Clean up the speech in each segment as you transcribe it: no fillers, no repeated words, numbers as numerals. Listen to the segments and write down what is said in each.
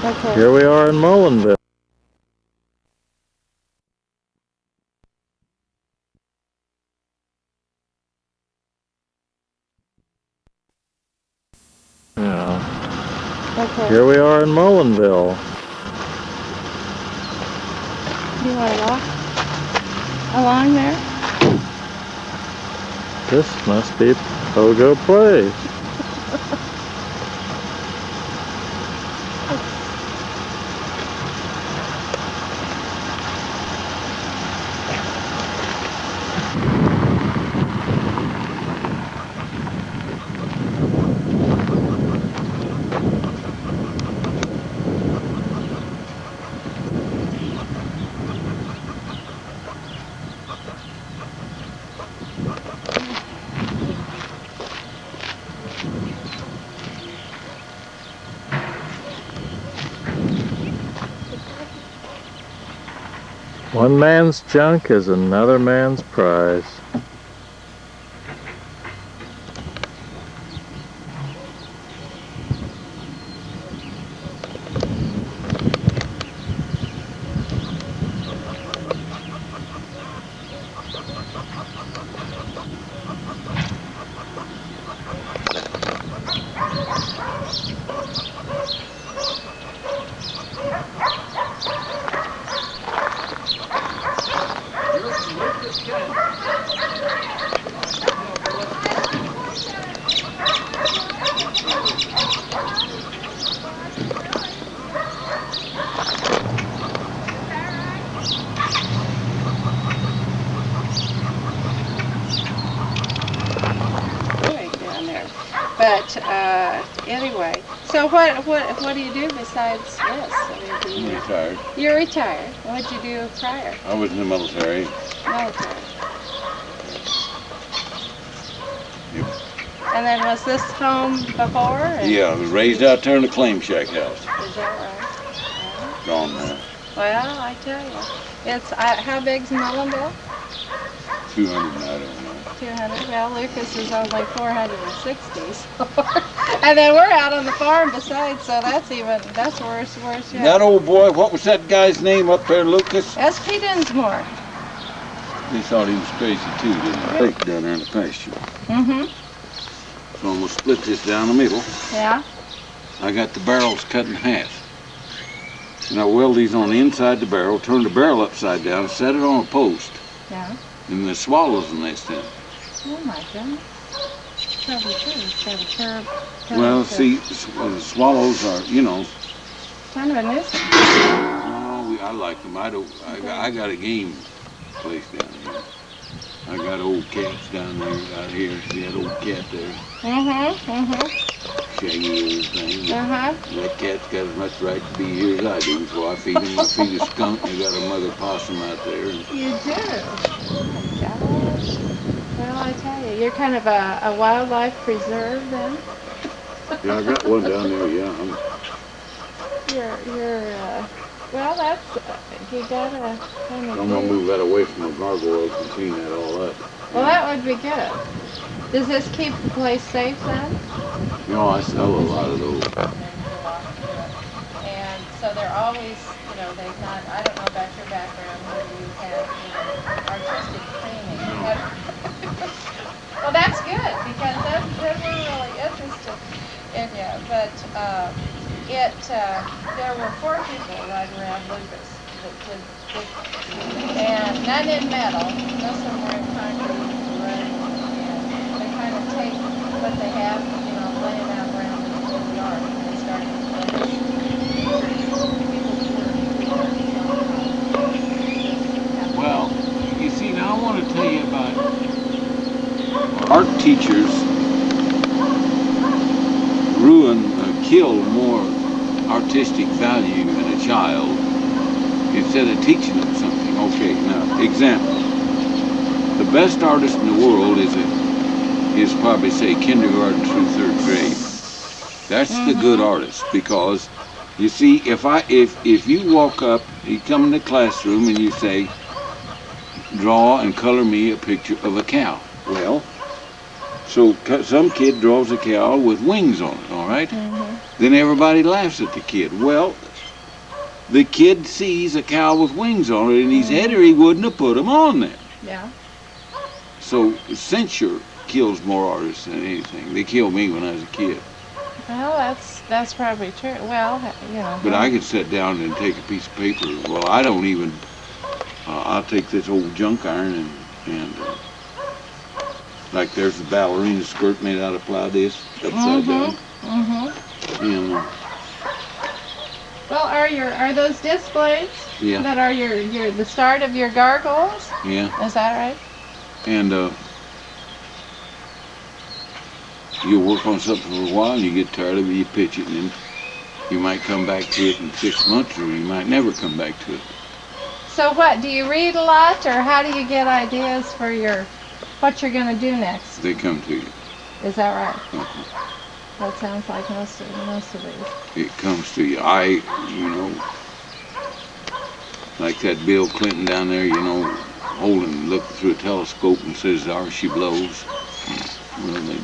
Okay. Here we are in Mullenville. Yeah. Okay. Here we are in Mullenville. Do you want to walk along there? This must be Pogo Place. One man's junk is another man's prize. But anyway, so what do you do besides this? I mean, I'm retired. You're retired. What'd you do prior? I was in the military. Military. Yep. And then was this home before? Yeah, I was raised out there in the claim shack house. Is that right? Gone now. Well, I tell you, it's how big's Mullenville? 200, I don't know. 200. Well, Lucas is only 460. So and then we're out on the farm besides, so that's worse yet. That old boy, what was that guy's name up there, Lucas? S.P. Dinsmore. They thought he was crazy too, didn't they? Lake down there in the pasture. Mm-hmm. So I'm gonna split this down the middle. Yeah. I got the barrels cut in half. And I weld these on the inside the barrel, turn the barrel upside down, set it on a post, Yeah. and the swallows the next in. Oh my goodness. Probably too. It's got a curve. Well, see, the swallows are, you know. Kind of a nuisance. Oh, I like them. I got a game place down here. I got old cats down there, out here. See that old cat there? Shaggy old thing. That cat's got as much right to be here as I do, so I feed him. I feed a skunk. I got a mother possum out there. You do? Oh my gosh. Well, I tell you, you're kind of a wildlife preserve then. Yeah, I got one down there. Yeah. Well, that's you gotta kind of. I'm gonna move that away from the gargoyles and clean that all up. Well, that would be good. Does this keep the place safe then? No, I sell a lot of those. And so they're always, they've not, I don't know about your background, whether you have, artistic training. Well, that's good, because then we're really interested in you. But there were 4 people right around Lucas that did, and none in metal, most of them were in concrete, and they kind of take what they have, lay it out around in the yard, and they start to Well, you see, now I want to tell you about art teachers kill more artistic value in a child instead of teaching them something. Okay, now, example. The best artist in the world is probably, say, kindergarten through 3rd grade. That's the good artist, because you see, if you walk up, you come in the classroom and you say, draw and color me a picture of a cow. Well, so some kid draws a cow with wings on it, all right? Then everybody laughs at the kid. Well, the kid sees a cow with wings on it in his head, or he wouldn't have put them on there. Yeah. So censure kills more artists than anything. They killed me when I was a kid. Well, that's probably true. Well, you know. But I could sit down and take a piece of paper. Well, I don't even. I'll take this old junk iron and like there's the ballerina skirt made out of plow disc upside down. And well, are those displays yeah, that are the start of your gargoyles? yeah. Is that right? And you work on something for a while, and you get tired of it, you pitch it, and then you might come back to it in 6 months, or you might never come back to it. So what, do you read a lot, or how do you get ideas for what you're going to do next? They come to you. Is that right? Uh-huh. That sounds like most of these. It comes to you. Like that Bill Clinton down there, looking through a telescope and says, "There she blows." Well, they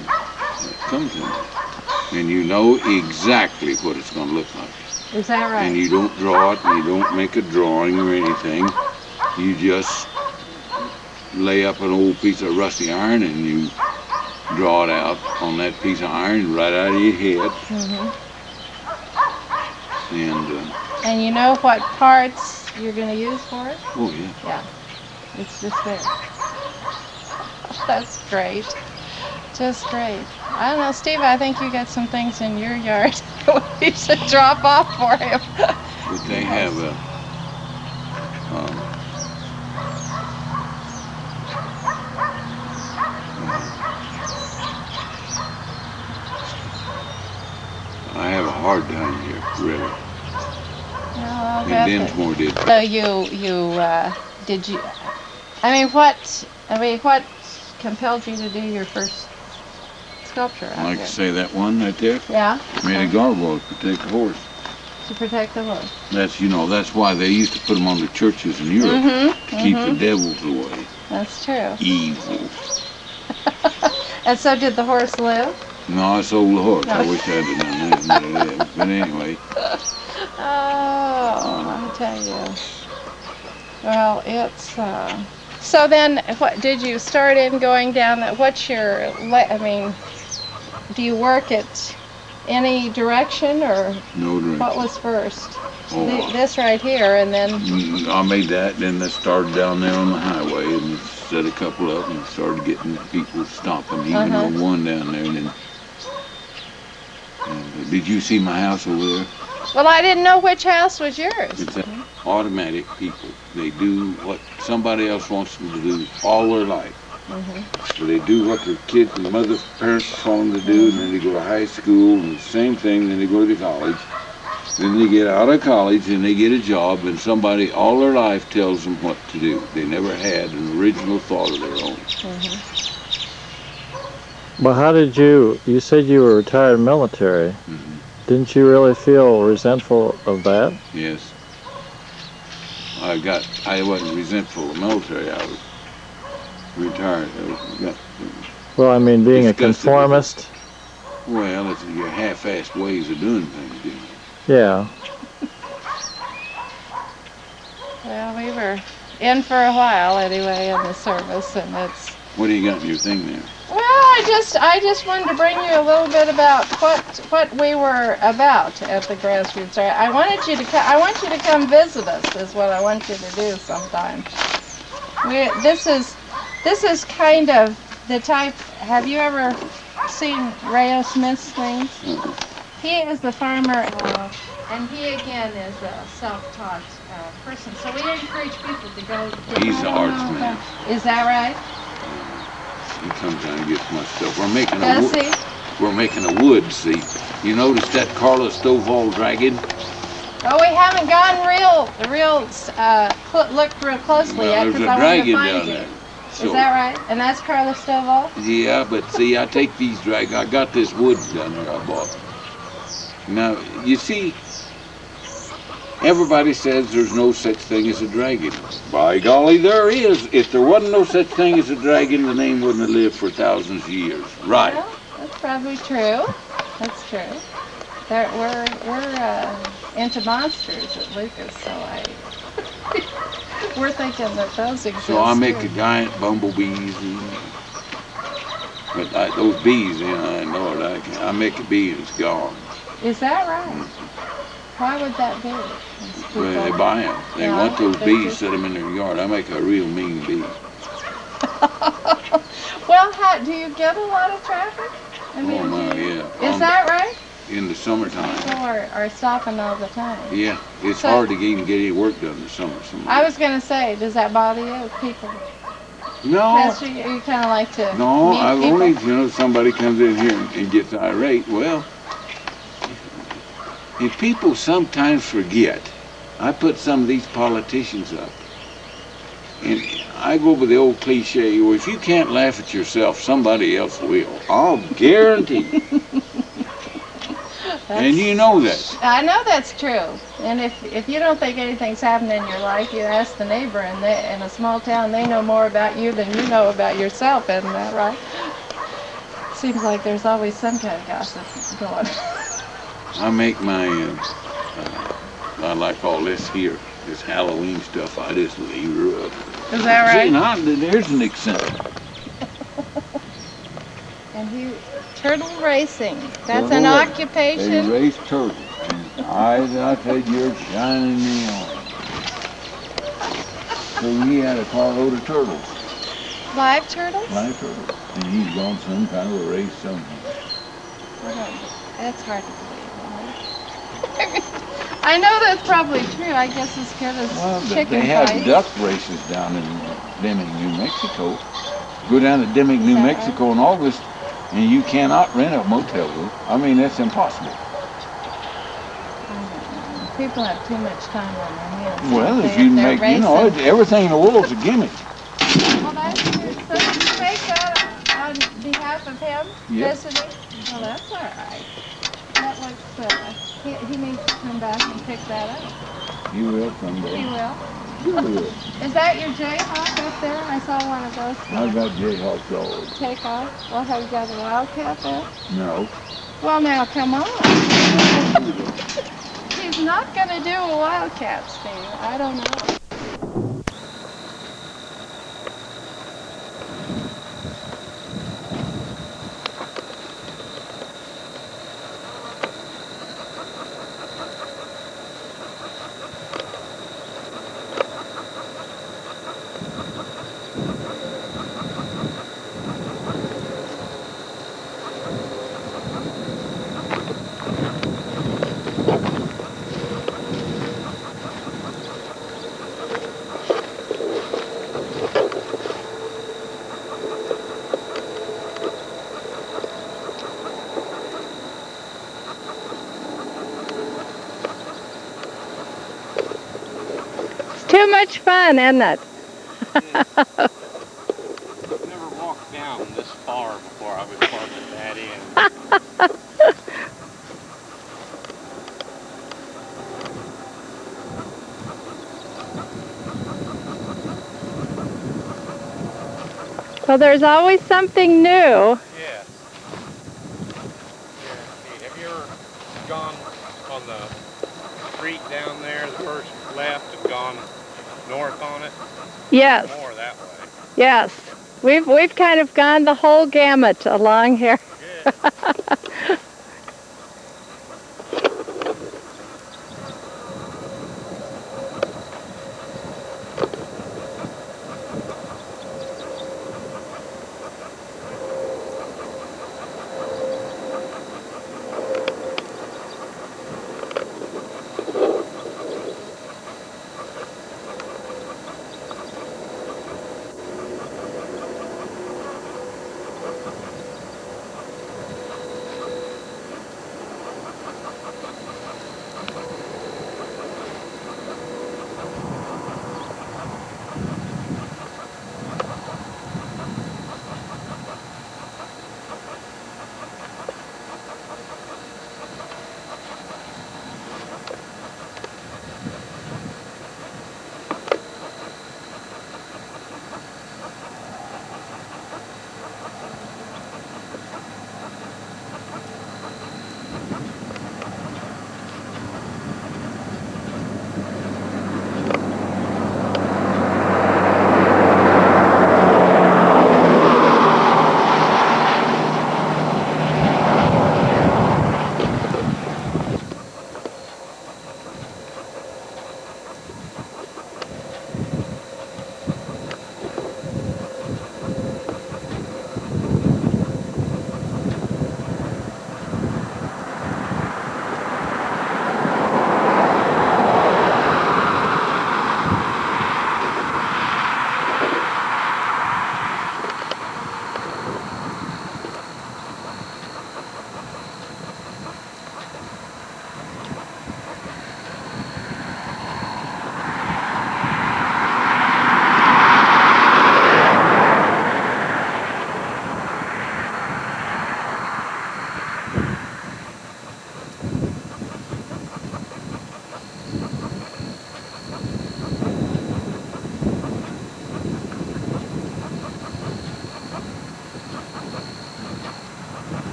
come to me, and you know exactly what it's going to look like. Is that right? And you don't draw it, and you don't make a drawing or anything. You just lay up an old piece of rusty iron, and you draw it out on that piece of iron right out of your head. And you know what parts you're going to use for it? Oh yeah. Yeah. It's just there. That's great. Just great. I don't know, Steve, I think you got some things in your yard you should drop off for him. But they have I have a hard time here, really. No, And Dinsmore did. So did you? What compelled you to do your first sculpture out Like here? to say that one right there? Yeah. Made a gargoyle to protect the horse. To protect the horse. That's why they used to put them on the churches in Europe to keep the devils away. That's true. Evil. And so did the horse live? No, I sold the horse. I wish I'd have done that. But anyway. Oh, I tell you. Well, it's so then what did you start in going down that do you work at any direction or No direction. what was first? Oh. This right here and then I made that, then I started down there on the highway and set a couple up and started getting people stopping, even on one down there. And did you see my house over there? well, I didn't know which house was yours. It's automatic people. They do what somebody else wants them to do all their life. So they do what their kids and parents tell them to do, and then they go to high school, and the same thing, then they go to college. Then they get out of college, and they get a job, and somebody all their life tells them what to do. They never had an original thought of their own. Well, how did you said you were retired military. Didn't you really feel resentful of that? Yes. I wasn't resentful of the military. I was retired. Well, I mean, being a Disgusted with it. conformist. Well, it's your half-assed ways of doing things, you know. Yeah. Well, we were in for a while anyway in the service, and it's. What do you got in your thing there? Well, I just wanted to bring you a little bit about what we were about at the grassroots. I want you to come visit us. Is what I want you to do sometime. This is kind of the type. Have you ever seen Rayo Smith's things? He is the farmer, and he again is a self-taught person. So we encourage people to go. He's the arts man. Is that right? He comes down and gets my stuff. We're making Does he? We're making a wood seat. You notice that Carla Stovall dragon? Oh, we haven't gone looked real closely yet Well, because there's I a want to dragon find down you. there. Is that right? And that's Carla Stovall? Yeah, but see, I take these dragons. I got this wood down there I bought. Now, you see, everybody says there's no such thing as a dragon. By golly, there is. If there wasn't no such thing as a dragon, the name wouldn't have lived for thousands of years. Right. Well, that's probably true. That's true. into monsters at Lucas, so we're thinking that those exist. So I make too. a giant bumblebees, but those bees, I know it. I make a bee and it's gone. Is that right? Why would that be? Well, they buy them. They want those bees, set them in their yard. I make a real mean bee. Well, do you get a lot of traffic? I mean, Oh my, yeah. Is that right? In the summertime. People are stopping all the time. Yeah, it's hard to even get any work done in the summer. I was going to say, does that bother you? People No. you kind of like to No, meet I people? only, somebody comes in here and gets irate. Well, if people sometimes forget, I put some of these politicians up. And I go with the old cliche, well, if you can't laugh at yourself, somebody else will. I'll guarantee. And you know that. I know that's true. And if you don't think anything's happened in your life, you ask the neighbor, and in a small town, they know more about you than you know about yourself, isn't that right? Seems like there's always some kind of gossip going. I make my, I like all this here, this Halloween stuff, I just leave her up. Is that right? See, now, there's an example. And turtle racing, that's an occupation? They race turtles. And I said, you're shining me on. So he had a carload of turtles. Live turtles? Live turtles. And he's gone some kind of a race somewhere. That's hard to believe. I know that's probably true. I guess as good as chicken they have fights. duck races down in Deming, New Mexico. Go down to Deming, New Mexico in August, and you cannot rent a motel room. I mean, that's impossible. People have too much time on their hands. Well, if you make, everything in the world's a gimmick. Well, that's true. So did you make that on behalf of him visiting? Well, that's all right. That looks, he needs to come back and pick that up. He will someday. He will? He will. Is that your Jayhawk up there? I saw one of those. I've got Jayhawks all. Take off? Well, have you got a Wildcat there? No. Well, now, come on. He's not going to do a Wildcat, Steve. I don't know. Too much fun, isn't it? I've never walked down this far before I was parking that in. Well, there's always something new. Yes. Guaranteed. Have you ever gone on the street down there, the first left, and gone north on it? Yes. More that way. Yes. We've kind of gone the whole gamut along here. Good.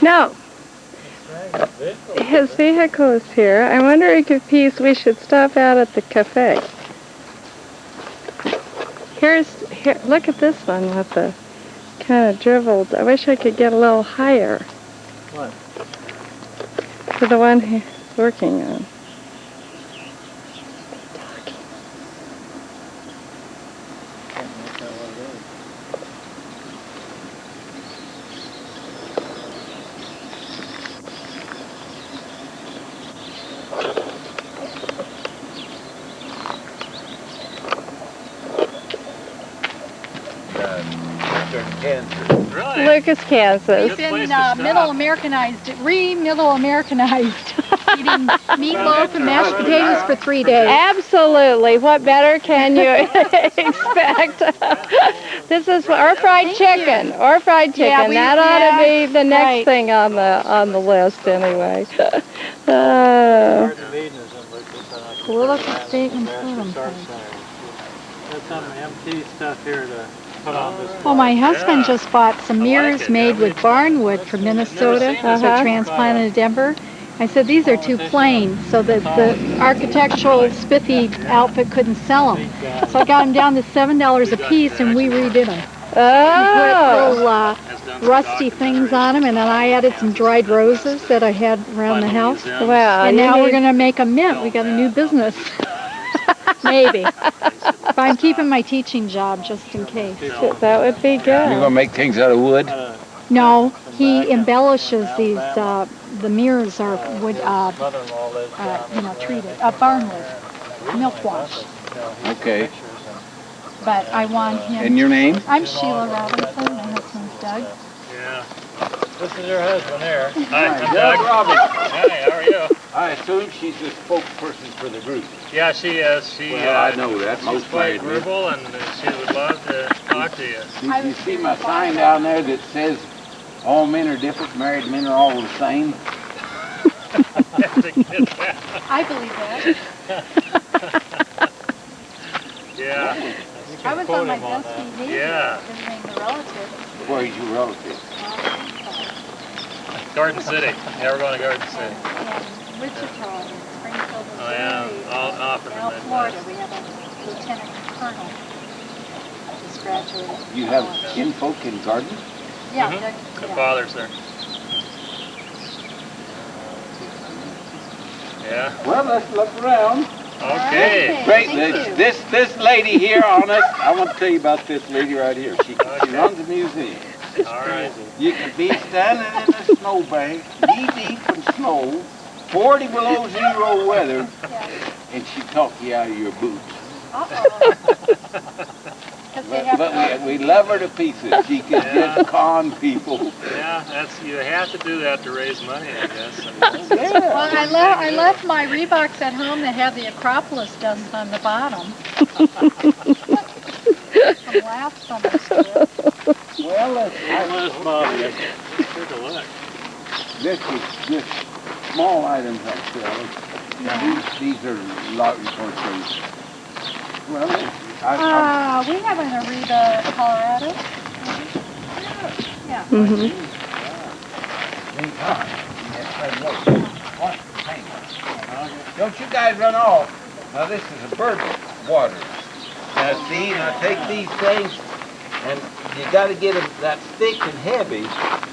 No. His vehicle is here. I'm wondering if we should stop out at the cafe. Here, look at this one with the kind of dribbled. I wish I could get a little higher. What? For the one he's working on. Really? Lucas, Kansas. He's been middle Americanized, eating meatloaf and mashed potatoes for 3 days. Absolutely. What better can you expect? This is our fried chicken. Or fried chicken. That ought to be the next thing on the list anyway. Political statement. There's some empty stuff here to put on this. Well, my husband just bought some mirrors made with barnwood from Minnesota, so transplanted to Denver. I said, these are too plain, so that the architectural spiffy outfit couldn't sell them. So I got them down to $7 a piece, and we redid them. Oh. We put little rusty things on them, and then I added some dried roses that I had around the house. Well, And now we're going to make a mint. We got a new business. Maybe. But I'm keeping my teaching job just in case. That would be You're gonna good. make things out of wood? No, he embellishes these. The mirrors are wood, treated. Barnwood, milk wash. Okay. But I want him. And your name? I'm Sheila Robinson. My husband's Doug. Yeah. This is your husband there. Hi, I'm Doug Doug. Robbins. Hi, how are you? I assume she's the spokesperson for the group. Yeah, she is. She, Well, I know that. she's Most quite married men. verbal, and she would love to talk to you. Did you see my sign down there that says all men are different, married men are all the same? I believe that. Yeah. I was on my best behavior Yeah. visiting the relatives. Where's your relative? Garden City. Yeah, we're going to Garden City. And Wichita and Springfield, Oh, yeah. Missouri. All off in the Now Midwest. Florida, we have a lieutenant colonel just graduated. You have kinfolk in Garden? Yeah, Mhm. Doug, The yeah. father's there. Yeah. Well, let's look around. Okay. Great. Thank you. This lady here on us, I want to tell you about this lady right here. She runs a museum. All right. You could be standing in a snowbank, knee deep in snow, 40 below zero weather, and she'd talk you out of your boots. But we love her to pieces. She could just con people. Yeah, you have to do that to raise money, I guess. Well, I left my Reeboks at home that have the Acropolis dust on the bottom. Some laughs on the script. Well, Take a look. this is small items I'm selling. Now these are large portions. Well, We have an Aruba, Colorado. Yeah. Mm-hmm. Don't you guys run off. Now this is a bird water. Now see, now take these things and you got to get them that thick and heavy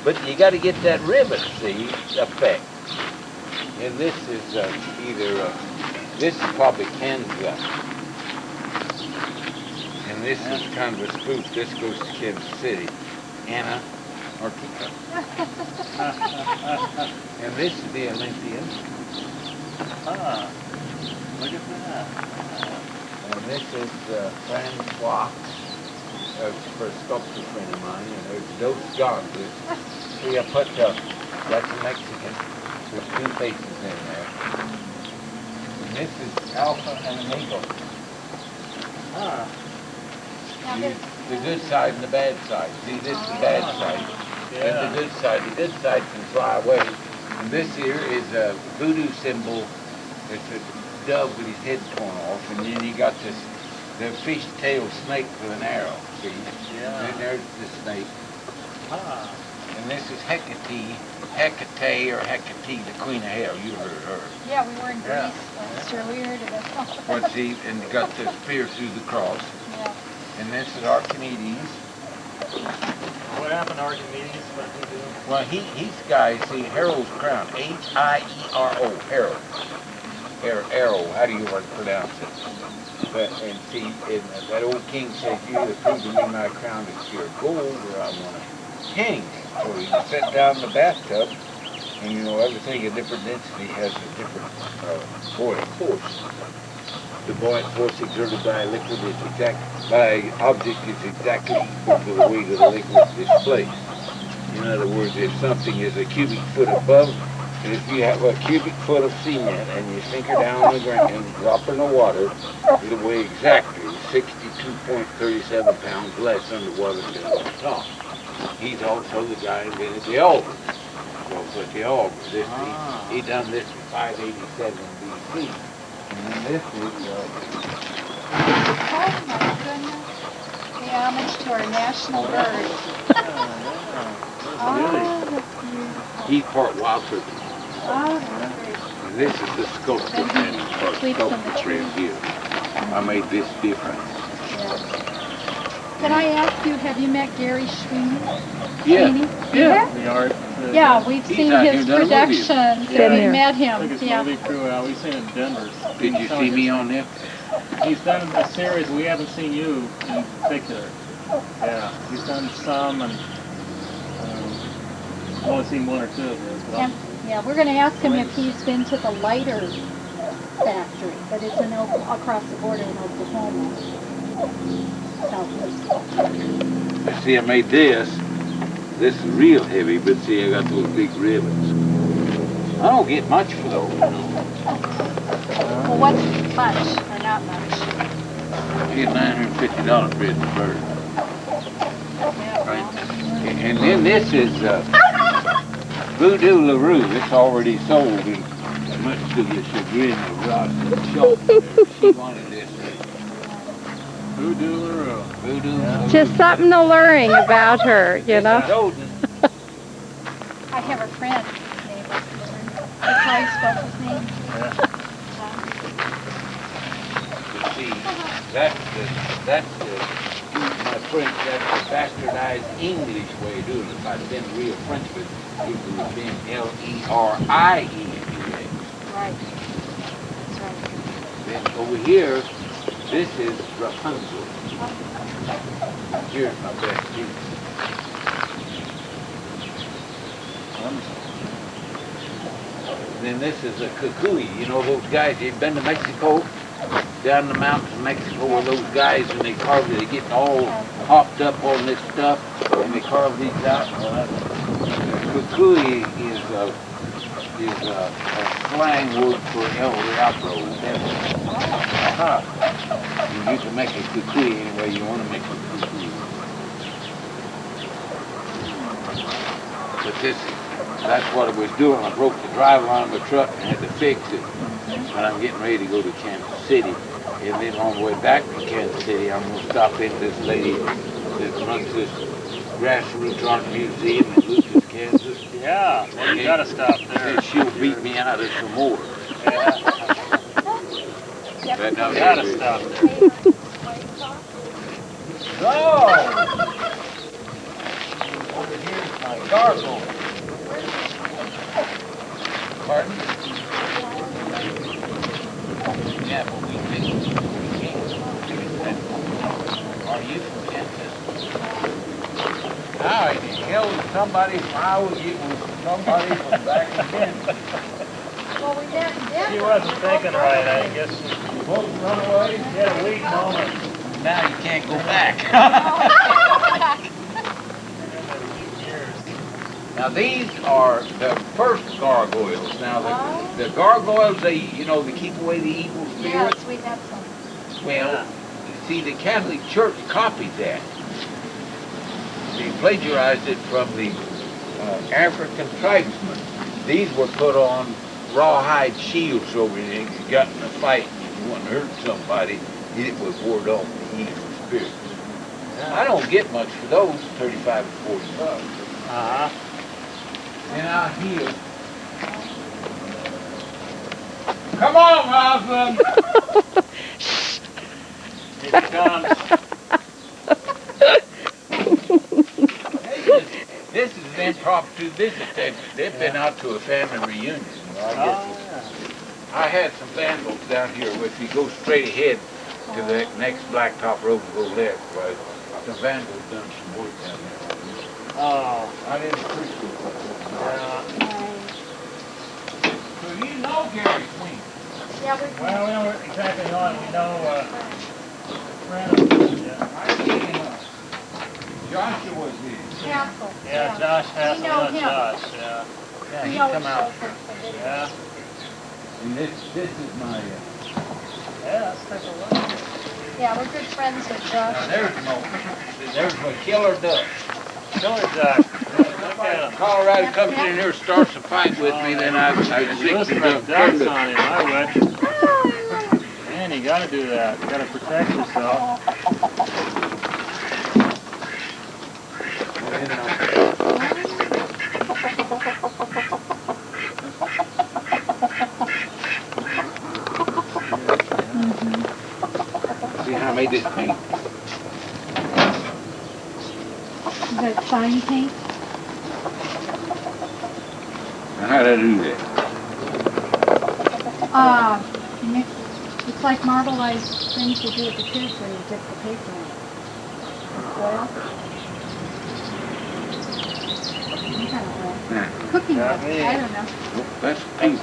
But you got to get that ribbon, see, effect. And this is this is probably Kansas. And this is kind of a spoof. This goes to Kansas City. Anna, Artica. And this is the Olympian. Look at that. And this is Francois, for a sculpture friend of mine. And there's those gods. See, I put, that's a Mexican. There's two faces in there. And this is Alpha and Omega. The good side and the bad side. See, this is the bad side. And the good side. The good side can fly away. And this here is a voodoo symbol. It's a dove with his head torn off. And then you got this, the fish-tailed snake with an arrow. See? Yeah. And then there's the snake. And this is Hecate or Hecate, the queen of hell. You heard her. Yeah, we were in Greece last year. We heard of it. But see, and got the spear through the cross. Yeah. And this is Archimedes. What happened to Archimedes? What did he do? Well, he's guys, see, Harold's crown. H-I-E-R-O, Harold. Arrow, how do you want to pronounce it? But, and see, and that old king said, you either prove to me my crown is pure gold or I want a king. So he sat down in the bathtub, and you know, everything at different density has a different buoyant force. The buoyant force exerted by a liquid by object is exactly equal to the weight of the liquid displaced. In other words, if something is a cubic foot above, and if you have a cubic foot of cement and you sink her down on the ground and drop her in the water, it'll weigh exactly 62.37 pounds less underwater than on top. He's also the guy who invented the auger. So, but the auger, he done this in 587 BC. And then this is, Oh my goodness. Pay homage to our national bird. Oh, that's beautiful. he's part wild turkey. Oh, that's great. And this is the sculpture friend, or Sleeps in the sculpture tree. friend here. I made this different. Can I ask you, have you met Gary Sweeney? Yeah. Yeah. The art. Yeah, we've He's seen out his here done a movie. productions. Been We there. met I him. think it's Yeah. movie crew. We've seen it in Denver. Did you see me on there? He's done a series. We haven't seen you in particular. Yeah, he's done some, and I've only seen one or two of his. But Yeah, we're going to ask him if he's been to the lighter factory, but it's in across the border in Oklahoma. Southwest. You see, I made this. This is real heavy, but see, I got those big ribbons. I don't get much for those. Well, what's much or not much? I get $950 for it in bird. Yeah, Right. And then this is Voodoo LaRue. It's already sold, and much to the chagrin of Ross and Schultz. She wanted this. Voodoo LaRue. Voodoo Yeah. LaRue. Just something alluring about her, you know. Golden. I have a friend named That's how you spell his name. You see, that's my French, that's the bastardized English way of doing it. If I'd been a real Frenchman, it would have been L-E-R-I-E-N-G-A. Right. That's right. Then over here, this is Rapunzel. Here's my best piece. Then this is a kukui. You know those guys, you've been to Mexico? Down in the mountains of Mexico where those guys, when they carve it, they get all hopped up on this stuff, and they carve these out. Kukui is a slang word for El Diablo, devil. You can make a kukui any way you want to make a kukui. But that's what I was doing. I broke the driveline of my truck and had to fix it. But I'm getting ready to go to Kansas City. And then on the way back from Kansas City, I'm going to stop in this lady that runs this grassroots art museum in Lucas, Kansas. Yeah, well, you gotta stop there. And she'll beat me out of some more. Yeah. But no, You gotta stop there. Oh! Over here. Gargoyle. Pardon? Yeah, but we can't. Are you from Kansas? Now, if you killed somebody from Iowa, it was somebody from back in Kansas. Well, we met in Denver. She wasn't thinking right, I guess. Both run away. She had a weak moment. Now you can't go back. Now these are the first gargoyles. Now the gargoyles, they keep away the evil spirits. Yes, we met some. Well, see, the Catholic Church copied that. They plagiarized it from the African tribesmen. These were put on rawhide shields so when you got in a fight and you want to hurt somebody, it would ward off the evil spirits. I don't get much for those, 35 to 40 bucks. Uh-huh. And out here. Come on, Rosalind! Here it comes. This has been impromptu visit. They've been out to a family reunion. I had some vandals down here. If you go straight ahead to the next blacktop road and go left, right? The vandals done some work down there. Oh. I didn't appreciate that. Yeah. So you know Gary Queen? Yeah, we Well, we don't exactly know him. We know friend of Joshua was here. Hassel. Yeah, Josh has We know him. Josh, yeah. Yeah, He he always come out. shows us the video. Yeah. And this is my. Yeah, let's take a look. Yeah, we're good friends with Now Josh. there's my killer duck. Killer duck. Look at him. Colorado comes in here, starts a fight with me, then I You sick listen the to duck. ducks on him, I would. Man, you gotta do that. You gotta protect yourself. See how I made this paint? Is that sign paint? Now how'd I do that? It's like marbleized things you do with the kids when you dip the paper in. Oil? Some kind of oil. Nah. Cooking oil, Got me. I don't know. Nope, that's paint.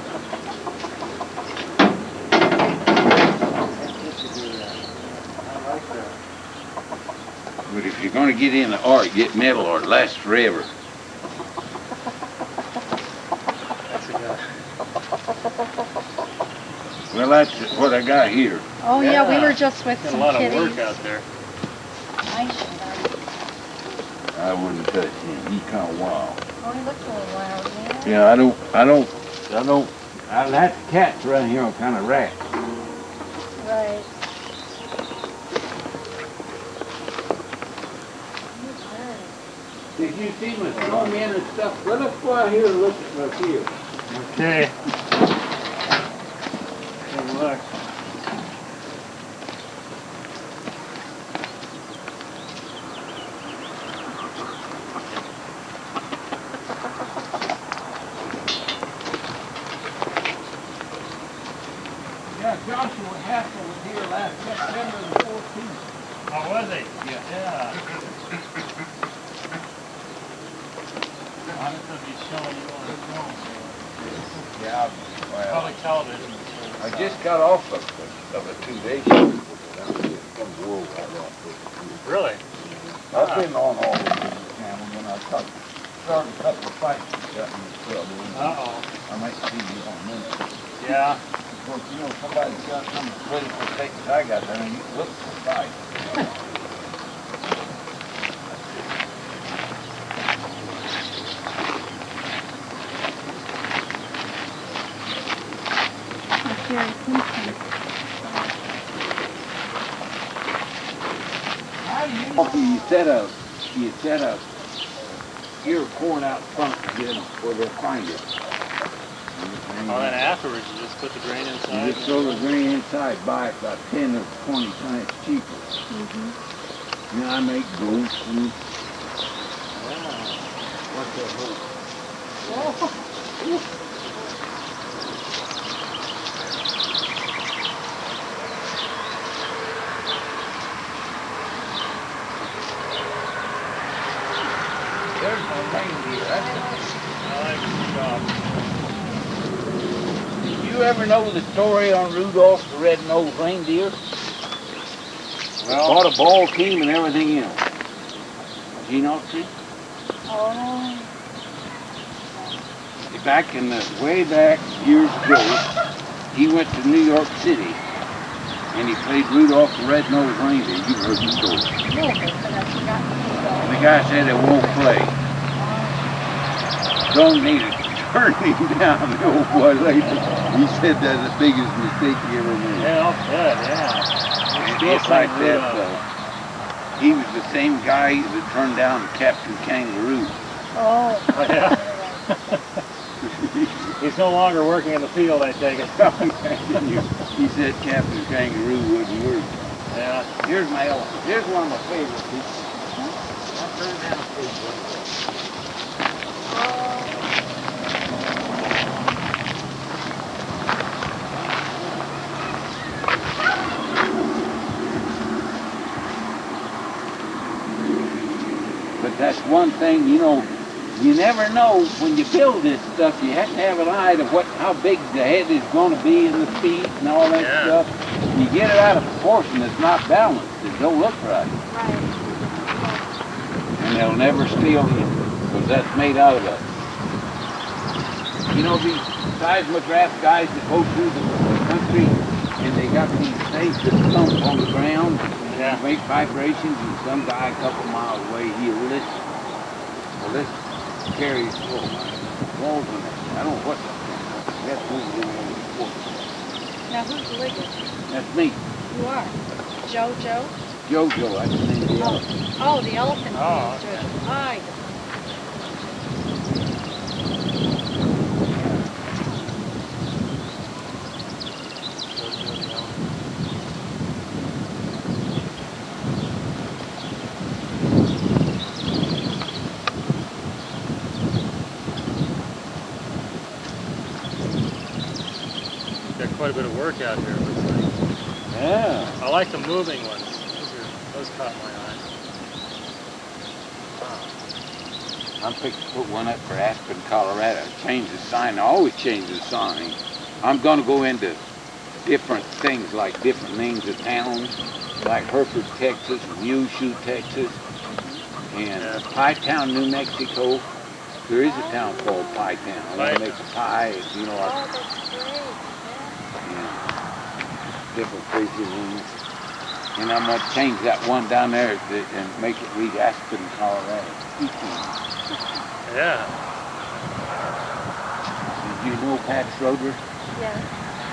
But if you're going to get into art, get metal or it lasts forever. That's a guy. Well, that's what I got here. Oh yeah, we were just with Got a some lot of kitties. work out there. Nice. I wouldn't touch him. He's kind of wild. Oh, he looks a little wild, yeah. Yeah, I let the cats around here on kind of rats. Right. Did you see my snowmen and stuff? Well, let's go out here and look at my field. Okay. Good luck. Yeah, Joshua Hassel was here last September the 14th. Oh, was he? Yeah. Yeah. This will be showing you on his phone. Yeah, well, Public television. I just got off of a 2-day show. Some worldwide outfit. Really? I've been on all of these channels when I started a couple of fights that got me in trouble. Uh-oh. I might see you on a minute. Yeah. Of course, somebody's got some political statements I got there, and you look for a fight. Jerry Kingston. You set a ear corn out front to get them where they'll find it. Oh, then afterwards you just put the grain You inside. just throw the grain inside, buy it about 10 or 20 times cheaper. Mm-hmm. Then I make goats and What's that hoop? There's no reindeer. That's I like the job. Did you ever know the story on Rudolph the Red-Nosed Reindeer? Well, Bought a ball team and everything else. Did you not see? Oh. Back in the way back years ago, he went to New York City and he played Rudolph the Red-Nosed Reindeer. You've heard the story. No, but I forgot who And the guy said it won't play. Don't need it. Turned him down, the old boy later. He said that's the biggest mistake he ever made. yeah, I'll bet, yeah. And Still just like playing that, Rudolph. he was the same guy that turned down Captain Kangaroo. Oh. Oh, yeah. He's no longer working in the field, I take it. He said Captain Kangaroo wouldn't work. Yeah. Here's my elephant. Here's one of my favorite pieces. I'll turn down the page. But that's one thing, you know, you never know when you build this stuff. You have to have an eye to how big the head is going to be and the feet and all that stuff. You get it out of proportion, it's not balanced. It don't look right. Right. And they'll never steal you because that's made out of a. You know these seismograph guys that go through the country and they got these things that thump on the ground and make vibrations, and some guy a couple miles away, he'll listen. Well, this carries walls in it. I don't know what that's moving in on the floor. Now who's Liggett? That's me. You are. Jojo? Jojo, that's the name of the elephant. Oh, the elephant. Oh, okay. Hi. Got quite a bit of work out here, it looks like. Yeah. I like the moving ones. Those caught my eye. I'm fixing to put one up for Aspen, Colorado. Change the sign. I always change the sign. I'm going to go into different things, like different names of towns, like Hereford, Texas, and Muleshoe, Texas, and Pytown, New Mexico. There is a town called Pytown. I want to make a pie, you know, Oh, that's great. different places. And I'm going to change that one down there and make it read Aspen, Colorado. Yeah. Did you know Pat Schroeder? Yeah.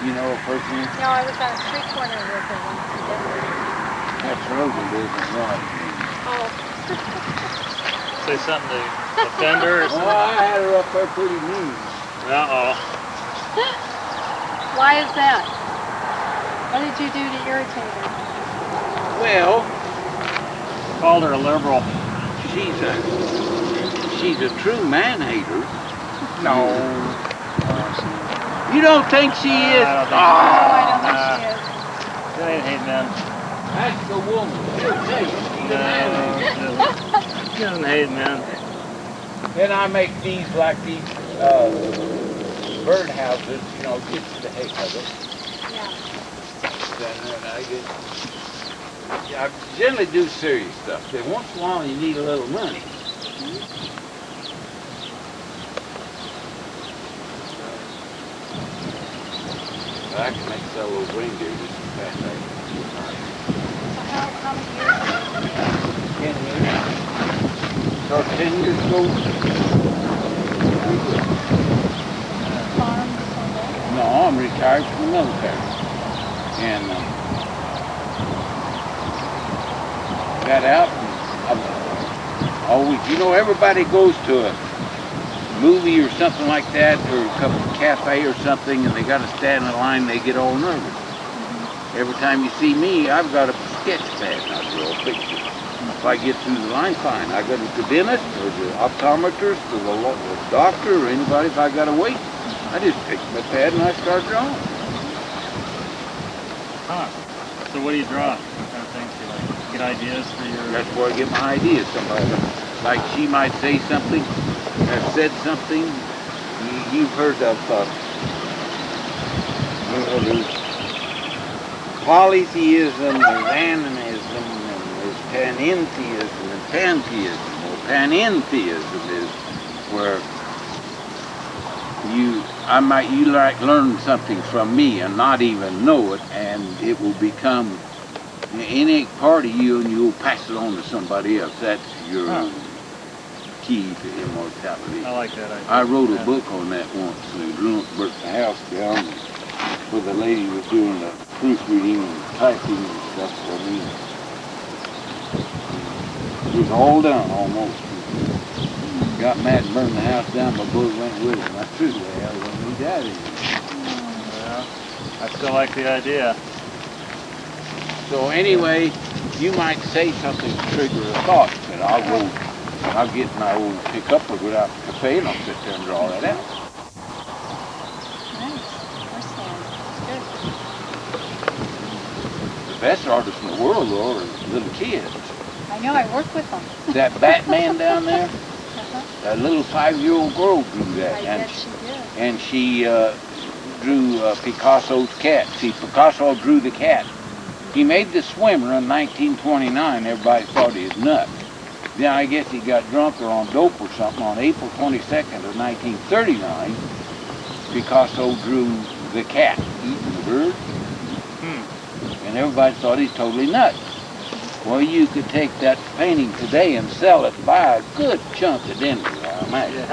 You know a person? No, I was on a street corner with him once in Denver. Pat Schroeder lives in Washington. Oh. Say something to offend her or Oh, something? I had her up there pretty mean. Uh-oh. Why is that? What did you do to irritate her? Well, Called her a liberal. she's a true man-hater. No. You don't think she is? I don't No, I don't think she is. She ain't hate men. That's the woman. She'll tell you she's a man-hater. She doesn't hate men. Then I make these like these bird houses, you know, gets the heck of it. Yeah. I generally do serious stuff. Then once in a while you need a little money. But I can make sell those reindeer just as fast as I How many years ago? 10 years. So 10 years ago. Farm or something? No, I'm retired from the military. And got out and I've always, you know, everybody goes to a movie or something like that, or a cafe or something, and they got to stand in line, they get all nervous. Every time you see me, I've got a sketch pad, not a real picture. If I get through the line, fine. I go to the dentist or the optometrist or the doctor or anybody. If I got to wait, I just pick my pad and I start drawing. Huh. So what do you draw? What kind of things do you like? Get ideas for your... That's where I get my ideas. Somebody, like she might say something, have said something. You've heard of there's polytheism, there's animism, and there's panentheism and pantheism. Well, panentheism is where you like learn something from me and not even know it, and it will become any part of you, and you'll pass it on to somebody else. That's your key to immortality. I like that idea. I wrote a book on that once. We burnt the house down where the lady was doing the proofreading and typing and stuff for me. It was all done almost. Got mad and burned the house down, my boy went with it. I threw the way out when we died in it. Yeah, I still like the idea. So anyway, you might say something to trigger a thought, but I'll get my old pickup or go out to the cafe and I'll sit there and draw that out. Nice. The best artists in the world, though, are little kids. I know, I work with them. That Batman down there, that little 5-year-old girl drew that. I bet she did. And she drew Picasso's cat. See, Picasso drew the cat. He made the swimmer in 1929. Everybody thought he was nuts. Then I guess he got drunk or on dope or something. On April 22nd of 1939, Picasso drew the cat eating the bird. And everybody thought he's totally nuts. Well, you could take that painting today and sell it, buy a good chunk of dinner, I imagine.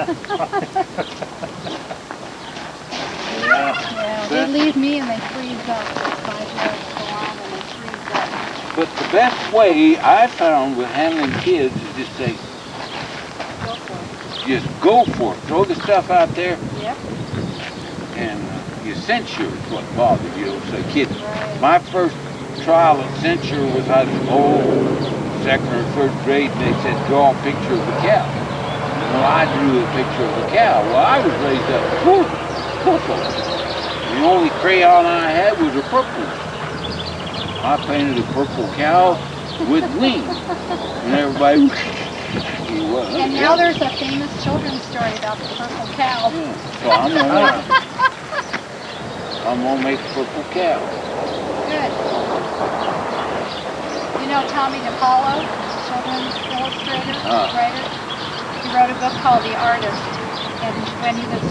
Yeah, they leave me and they freeze up. 5 years go on and they freeze up. But the best way I found with handling kids is just say, Go for it. just go for it. Throw the stuff out there. Yep. And you censure is what bothers you. Say, kid, Right. my first trial at censure was I was second or third grade, and they said, draw a picture of the cow. Well, I drew a picture of the cow. Well, I was raised up purple. The only crayon I had was a purple. I painted a purple cow with wings. And everybody, And now there's a famous children's story about the purple cow. Yeah. So I'm gonna make a purple cow. Good. You know Tommy DePaulo, children's illustrator, writer? He wrote a book called The Artist. And when he was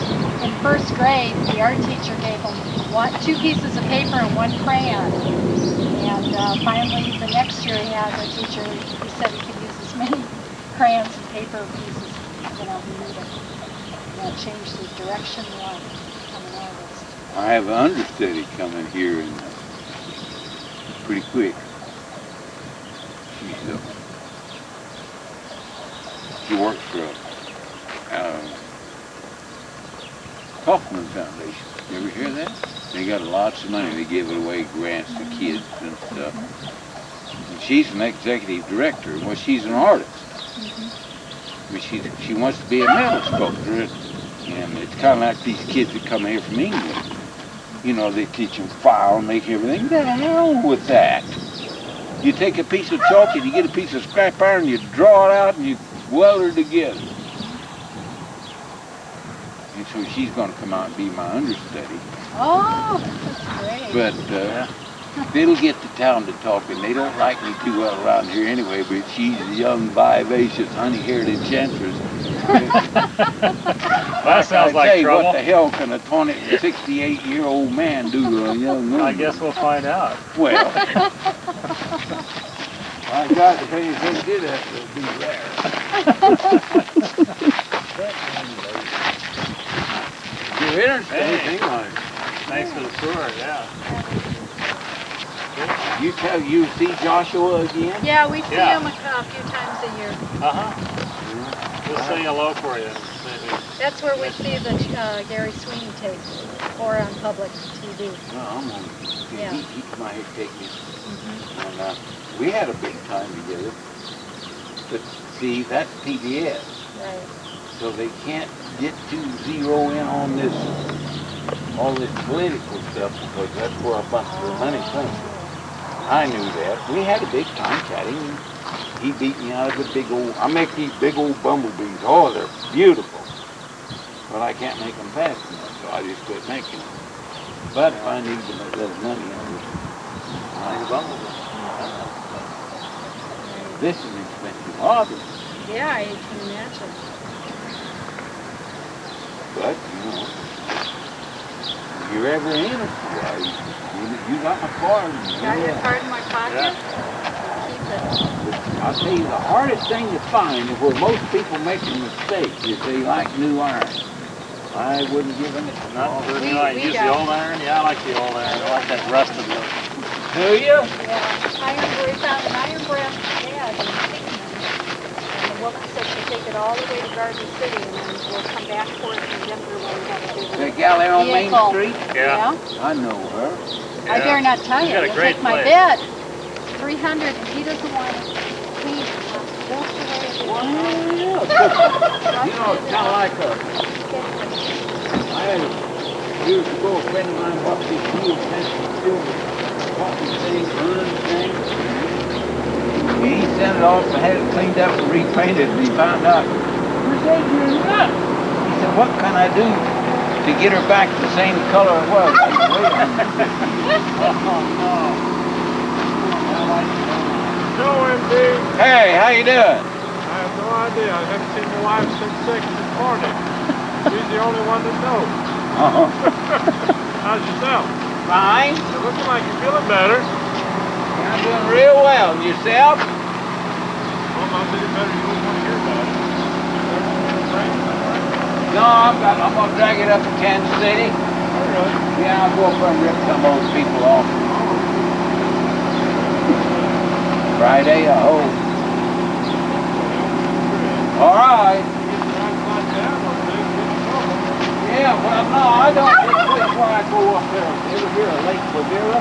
in first grade, the art teacher gave him 2 pieces of paper and 1 crayon. And finally, the next year he had a teacher, he said he could use as many crayons and paper pieces, he needed. And that changed his direction in life, become an artist. I have an understudy coming here and pretty quick. She works for a Kaufman Foundation. You ever hear that? They got lots of money. They give it away, grants to kids and stuff. And she's an executive director. Well, she's an artist. But she wants to be a metal sculptor. And it's kind of like these kids that come here from England. You know, they teach them file and make everything. The hell with that. You take a piece of chalk and you get a piece of scrap iron, you draw it out and you weld it together. And so she's going to come out and be my understudy. Oh, that's great. But they'll get to town to talk, and they don't like me too well around here anyway, but she's a young, vivacious, honey-haired enchantress. That sounds like trouble. What the hell can a 68-year-old man do to a young woman? I guess we'll find out. Well, I got if anything did that, it would be there. If you're interested in anything on it. Thanks for the tour, yeah. You see Joshua again? Yeah, we see him a few times a year. We'll sing hello for you. Maybe. That's where we see the Gary Sweeney tapes, or on public TV. No, I'm on. Yeah. He might take me. And we had a big time together. But see, that's PBS. Right. So they can't get too zero in on this, all this political stuff, because that's where a bunch of the money comes from. I knew that. We had a big time chatting, and he beat me out of a big old, I make these big old bumblebees. Oh, they're beautiful. But I can't make them fast enough, so I just quit making them. But if I need to make a little money, I make a bumblebee. This is an expensive hobby. Yeah, I can imagine. But, if you're ever in it, you got my card. Got your card in my pocket? Keep it. I'll tell you, the hardest thing to find is where most people make a mistake is they like new iron. I wouldn't give them it. Not for new iron. Use the old iron? Yeah, I like the old iron. I like that rusted look. Do you? Yeah, we found an iron brass pad in Hickman. And the woman said she'd take it all the way to Garden City and then we'll come back for it from Denver when we have a big The gal there on Main vehicle. Street? Yeah. I know her. Yeah. I dare not tell She's you. got a You'll great take my place. bed. 300 and he doesn't want it. He just the way it is. Well, yeah. You know, it's kind of like I had years ago a friend of mine bought this huge silver coffee thing, urn thing. And he sent it off and had it cleaned up and repainted, and he found out, he said, you're nuts. He said, what can I do to get her back the same color it was? I said, wait a minute. No, MD. Hey, how you doing? I have no idea. I haven't seen my wife since 6 this morning. She's the only one that knows. How's yourself? Fine. You're looking like you're feeling better. I'm doing real well. And yourself? Well, I'm feeling better. You wouldn't want to hear about it. No, I'm gonna drag it up to Kansas City. Yeah, I'll go up there and rip some of those people off. Friday, I hope. All right. Yeah, well, no, I don't think which one I go up there. Ever hear of Lake Quivira?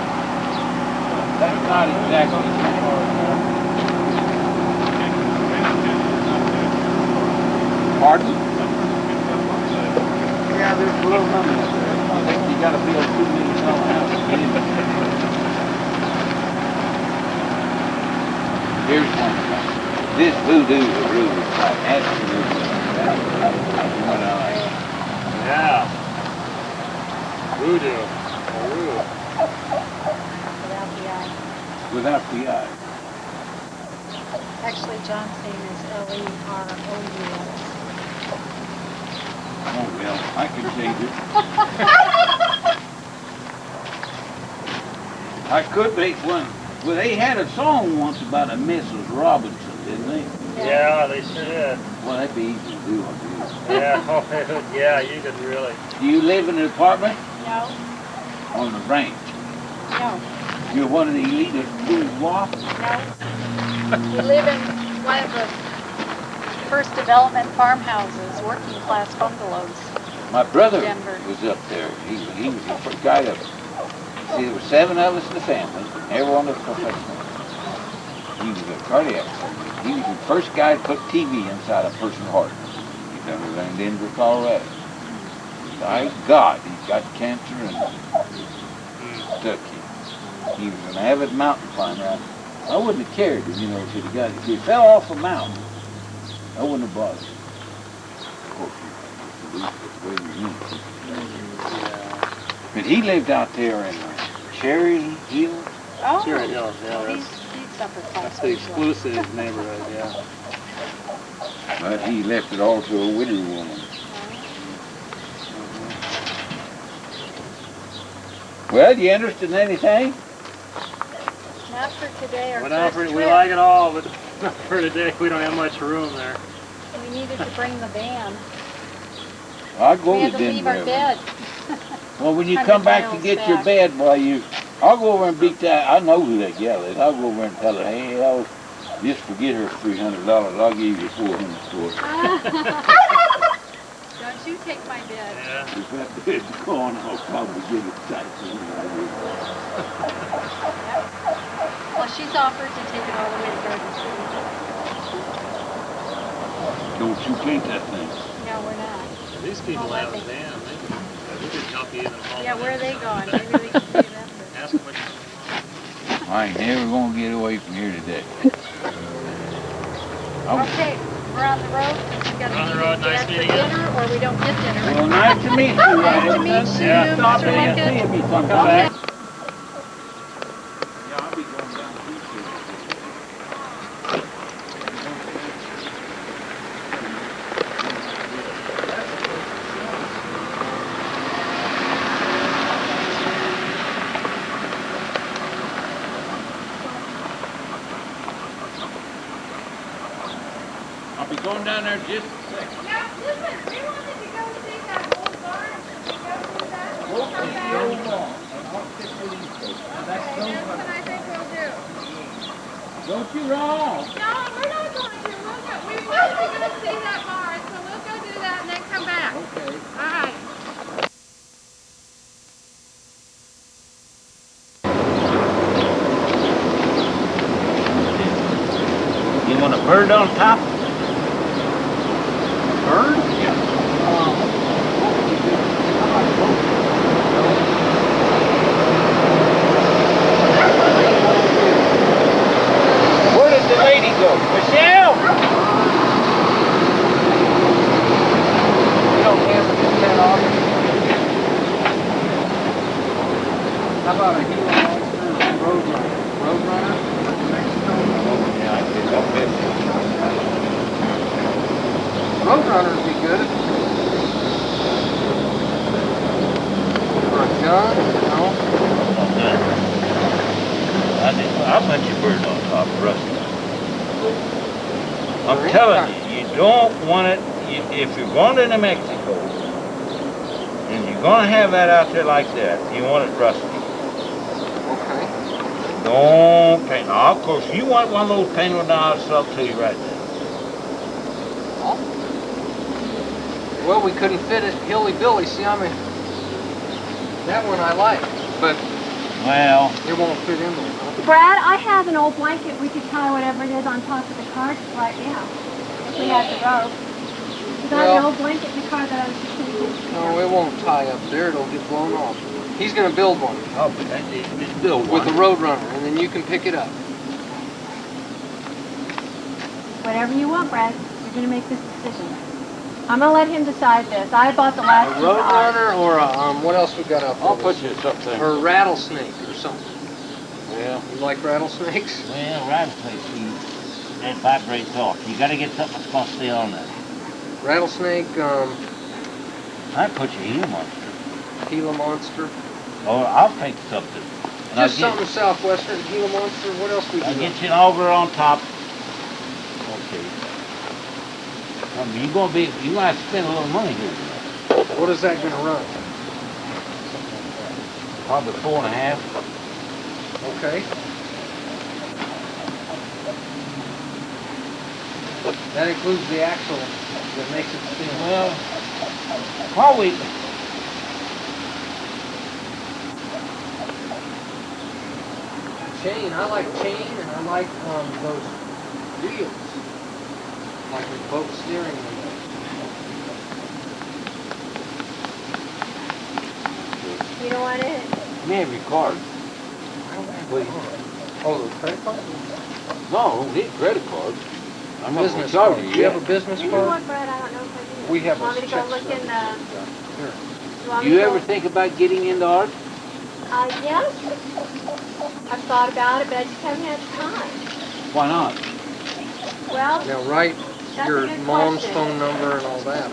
That's not exactly too far. Pardon? Yeah, there's a little money up there. I think you got to build $2 million house to get in. Here's one thing. This voodoo is really like absolutely. What I like. Yeah. Voodoo. Without the eye. Without the eye. Actually, John's name is Leroux. Oh, well, I can change it. I could make one. Well, they had a song once about a Mrs. Robinson, didn't they? Yeah, they sure did. Well, that'd be easy to do, I guess. Yeah, oh, yeah, you could really. Do you live in an apartment? No, On the ranch? no, You're one of the elite bourgeois? no. We live in one of the first development farmhouses, working class bungalows. My brother Denver. was up there. He was the first guy to. See, there were 7 of us in the family. Everyone was professional. He was a cardiac surgeon. He was the first guy to put TV inside a person's heart. He done it in Denver, Colorado. My God, he's got cancer and stuck him. He was an avid mountain climber. I wouldn't have cared, if he got if he fell off a mountain, I wouldn't have bothered. Of course, that's the way you need. But he lived out there in Cherry Hill. Oh, Cherry Hills, yeah. he's upper class. That's the exclusive neighborhood, yeah. But he left it all to a widow woman. Well, you interested in anything? Not for today or Well, no, first we trip. like it all, but not for today. We don't have much room there. We needed to bring the van. I'll go We to had to leave our Denver. bed. Well, when you 100 come back to miles get your back. bed, I'll go over and beat that. I know who that gal is. I'll go over and tell her, hey, I'll just forget her $300. I'll give you $400 for it. Don't you take my bed. Yeah. If that bed's gone, I'll probably give it tight. Well, she's offered to take it all the way to Garden City. Don't you paint that thing. No, we're not. These people Oh, have I a think- van. We could help you in the hall. Yeah, where are they going? Maybe we can see them. Ask them what I ain't never gonna get away from here today. Okay, we're on the road. We gotta We're on the meet road. at Nice for meeting you. dinner, or we don't get dinner. Well, nice to meet you. Nice to meet you, Yeah. Stop Mr. in and Liggett. see me Come sometime. back. Yeah, I'll be going down Tuesday. I'll be going down there just a second. Yeah, listen, we wanted to go see that old barn. Go see that. Okay, so long. I'll stick with you. Okay, that's what I think we'll do. Don't you wrong. No, we're not going to. We wanted to go see that barn, so we'll go do that and then come back. Okay. All right. You want a bird on top? Bird? Where did the lady go? Michelle! You don't care for that off. How about a Gila Monster and Roadrunner? Roadrunner from Mexico? Yeah, I did. I'll bet you. Roadrunner would be good. For a gun? No? I'll put your bird on top, Rusty. I'm There is telling none. you, you don't want it, if you're going to New Mexico, and you're going to have that out there like that, you want it rusty. Okay. Don't paint. Now, of course, you want one of those painted down, I'll sell to you right now. Well, we couldn't fit it Hilly Billy. See, I mean, that one I like, but Well, it won't fit in there. Brad, I have an old blanket. We could tie whatever it is on top of the car right now. If we had the rope. Because I have an Well- old blanket in the car that I was just going to use. No, it won't tie up there. It'll get blown off. He's going to build one oh, but that is still with the Roadrunner, and then you can pick it up. Whatever you want, Brad. You're going to make this decision. I'm going to let him decide this. I bought the A last two cars. Roadrunner or a, what else we got out there? I'll put you something. Or a rattlesnake or something. Well, You like rattlesnakes? rattlesnakes, that vibrates off. You got to get something that's going to stay on there. Rattlesnake, I'd put you Gila Monster. Gila Monster. Or I'll take something. And Just something southwestern, Gila Monster. What else we I'll got? get you an auger on top. Okay. You're gonna have to spend a little money here. What is that going to run? Probably 4.5. Okay. That includes the axle that makes it spin. Well, probably. Chain, I like chain, and I like those wheels, like with boat steering wheel. You don't want it? Let me have your card. Please. Oh, the credit card? No, I don't need credit card. I'm not Business gonna card. charge Do you you have a yet. business You know card? what, Brad? I don't know if I do. We have You want me a to go check look in the... Here. You want Do me you to ever go- think about getting into art? Yes. I've thought about it, but I just haven't had the time. Why not? Well, Now write That's a your good mom's question. phone number and all that.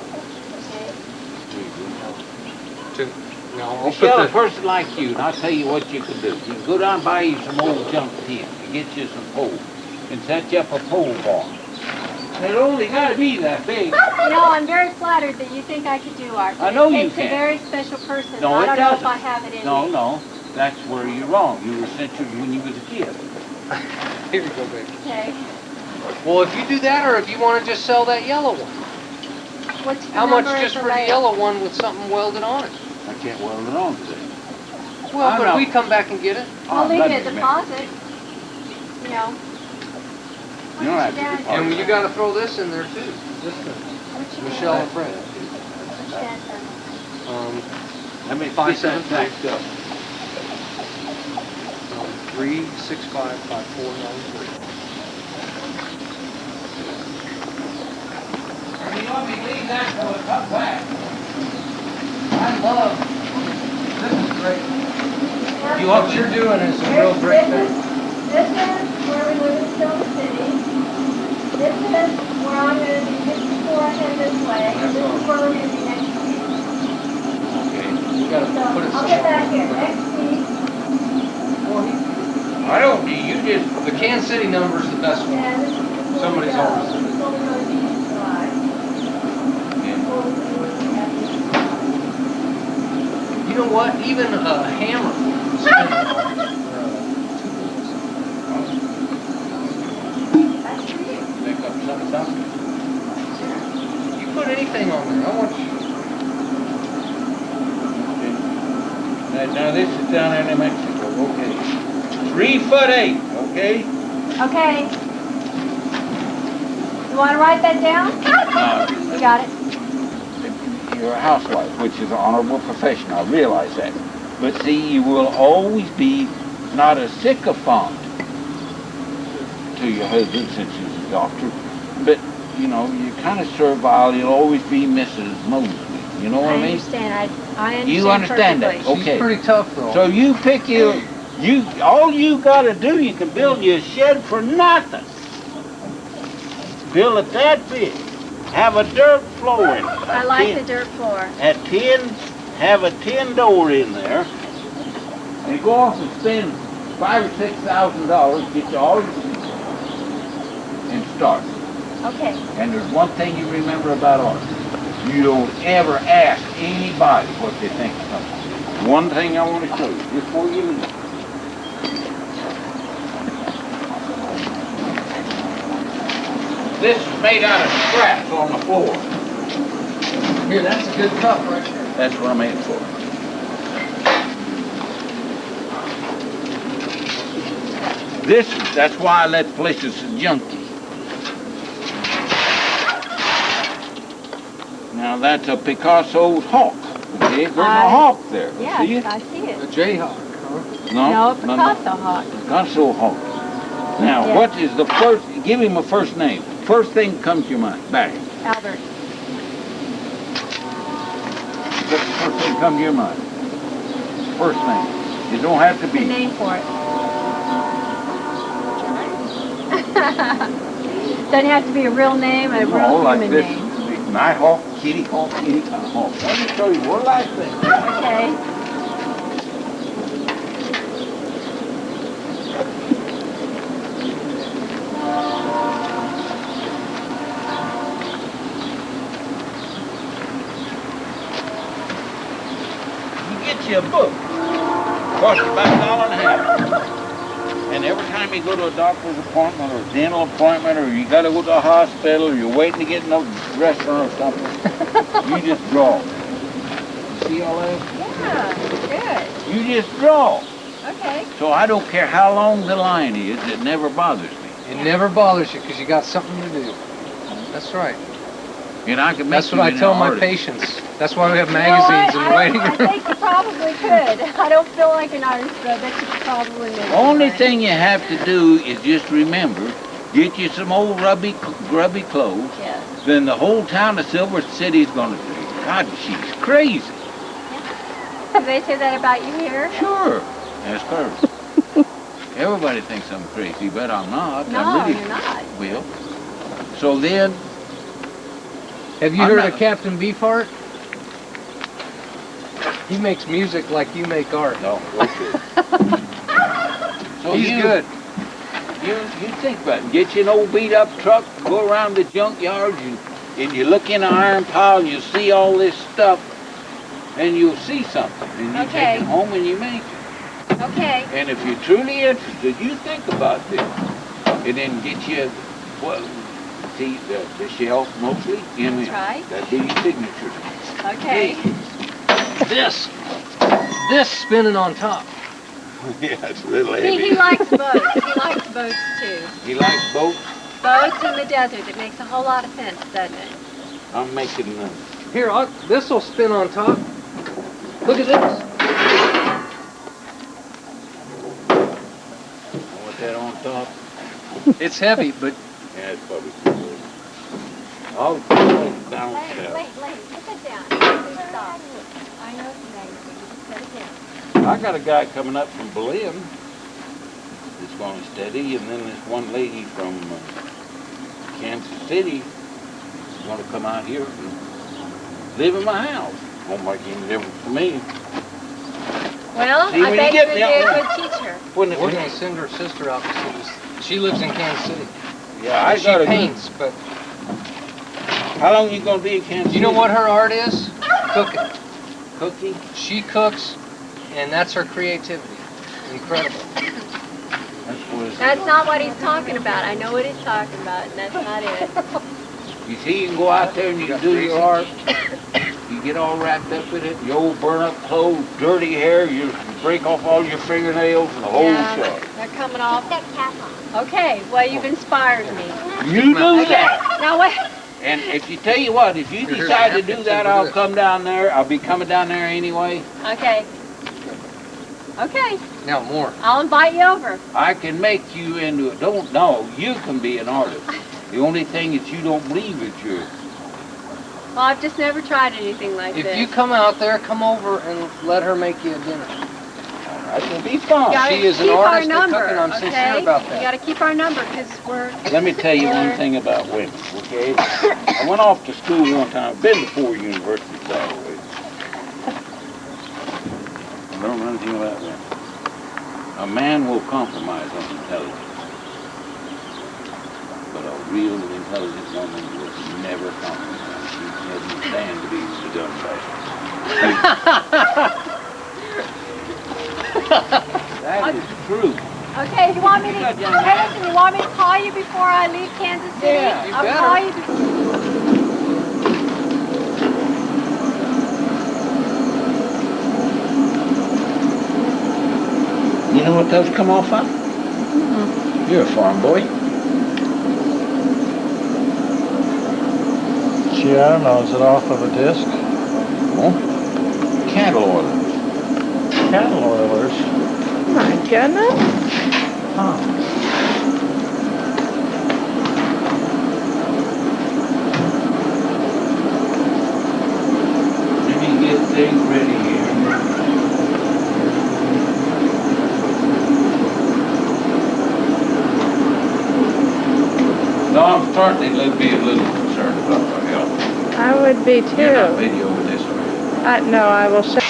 okay. Now I'll put Michelle, a the, person like you, and I'll tell you what you can do. You can go down and buy you some old junk tin and get you some poles and set you up a pole barn. It only got to be that big. You know, I'm very flattered that you think I could do art. I know it you takes can. a very special person. No, I it don't know if doesn't. I have it in No, me. no, that's where you're wrong. You were censored when you was a kid. here you go, baby. Okay. Well, if you do that, or if you want to just sell that yellow one. What's the How much number just of for the layout? yellow one with something welded on it? I can't weld it on today. Well, I'm but not- we come back and get it. I'll Oh, leave let it me a make- deposit. You know. You don't have to be part And of you that. got to throw this in there too. This thing. Michelle and Fred. Let me 573. up. 3655493. You want me to leave that till it comes back? I love. This is great. What you're doing is a real This great is thing. where we live in Stone City. This is where I'm going to be just before I head this way. This is where we're going to be next week. Okay. You got to So put it I'll get back here somewhere. next week. I don't, you just, The Kansas City number is the best one. Yeah, this is before Somebody's we go. always This is before we go to East Drive. Before we leave at East Drive. You know what? Even a hammer. That's for you. pick up something. You put anything on there. I want you. Now this is down in New Mexico, okay. 3'8", okay? Okay. You want to write that down? You got it. You're a housewife, which is an honorable profession, I realize that. But see, you will always be not a sycophant to your husband since he's a doctor, but, you know, you're kind of servile, you'll always be Mrs. Mosley. You know what I mean? understand. I understand. You understand that? perfectly. Okay. She's pretty tough though. So you pick all you gotta do, you can build you a shed for nothing. Build it that big. Have a dirt floor in it. I like the dirt floor. Have a tin door in there. And go off and spend $5,000 or $6,000, get you all your seats and start. Okay. And there's one thing you remember about art. You don't ever ask anybody what they think of something. One thing I want to show you, just before you leave. This is made out of scraps on the floor. Here, that's a good cup right there. That's what I made it for. That's why I let places junky. Now that's a Picasso hawk. Okay, there's a hawk there. Yes, See it? I see it. A Jayhawk, huh? No, Picasso hawk. Picasso hawk. Now, Yeah. what is the first? Give him a first name. First thing that comes to your mind. Back. Albert. What's the first thing that comes to your mind? First name. You don't have to The be. name for it. Doesn't have to be a real name, a real Oh, like human this. name. Night hawk, kitty hawk, any kind of hawk. Let me show you one last thing. Okay. You get you a book. Costs you about $1.50. And every time you go to a doctor's appointment or a dental appointment or you got to go to a hospital or you're waiting to get in a restaurant or something, you just draw. You see all that? Yeah, You just draw. good. Okay. So I don't care how long the line is, it never bothers me. It never bothers you because you got something to do. That's right. And I can make That's what I tell my patients. That's why we have You know magazines in what? the waiting I room. think you probably could. I don't feel like an artist, but I bet you could probably make it. Only right. thing you have to do is just remember, get you some old grubby clothes, Yes. then the whole town of Silver City's gonna say, God, she's crazy. Do they say that about you here? Sure, ask her. Everybody thinks I'm crazy, but I'm not. No, I really you're not. will. So then, Have you I'm heard not- of Captain Beefheart? He makes music like you make art. no, okay. So He's good. You think about it. Get you an old beat up truck, go around the junkyard, and you look in the iron pile and you see all this stuff, and you'll see something. And you Okay. take it home and you make it. Okay. And if you're truly interested, you think about this. And then get you, well, see the shelf mostly. That's right. That'd be your signature. Okay. This spinning on top. Yeah, it's a little He likes boats. He likes boats too. He likes boats. boats in the desert. It makes a whole lot of sense, doesn't it? I'm making Here, this will spin on top. Look at this. want that on top. It's heavy, but Yeah, it's probably too good. I'll bounce out. Wait, put that down. Stop. I know it's negative. Just set it down. I got a guy coming up from Berlin that's going steady, and then this one lady from Kansas City is going to come out here and live in my house. Won't make any difference to me. Well, See, I when bet you you get would be me a on- good teacher. When we're going to send her sister out to see this. She lives in Kansas City. Yeah, I She got to paints, but How long you going to be in Kansas you know City? what her art is? Cooking. Cooking? She cooks, and that's her creativity. Incredible. That's not what he's talking about. I know what he's talking about, and that's not it. You see, you can go out there and you can do your art. You get all wrapped up in it, your old burn-up clothes, dirty hair, you break off all your fingernails and the whole show. They're coming off. That cap on. Okay, well, you've inspired me. You do that. Now what? And if you tell you what, if you decide to do that, I'll come down there. I'll be coming down there anyway. Okay. Okay. Now more. I'll invite you over. I can make you into a, don't know, you can be an artist. The only thing that you don't believe is you. Well, I've just never tried anything like this. If you come out there, come over and let her make you a dinner. That will be fun. You She is an keep our artist at number, cooking. I'm okay? sincere about that. You got to keep our number because we're. Let me tell you one thing about women, okay? I went off to school one time. I've been to 4 universities always. I don't know anything about women. A man will compromise on intelligence. But a real intelligent woman will never compromise. She doesn't stand to be done That is true. Okay, you want me to? Hey, listen, you want me to call you before I leave Kansas City? Yeah, you I'll better. call you. You know what those come off of? You're a farm boy. Gee, I don't know. Is it off of a disc? Oh, cattle oilers. Cattle oilers. My goodness. Huh. Let me get things ready here. No, I'm starting to be a little concerned about my health. I would be You're not too. videoing this, are you? No, I will show.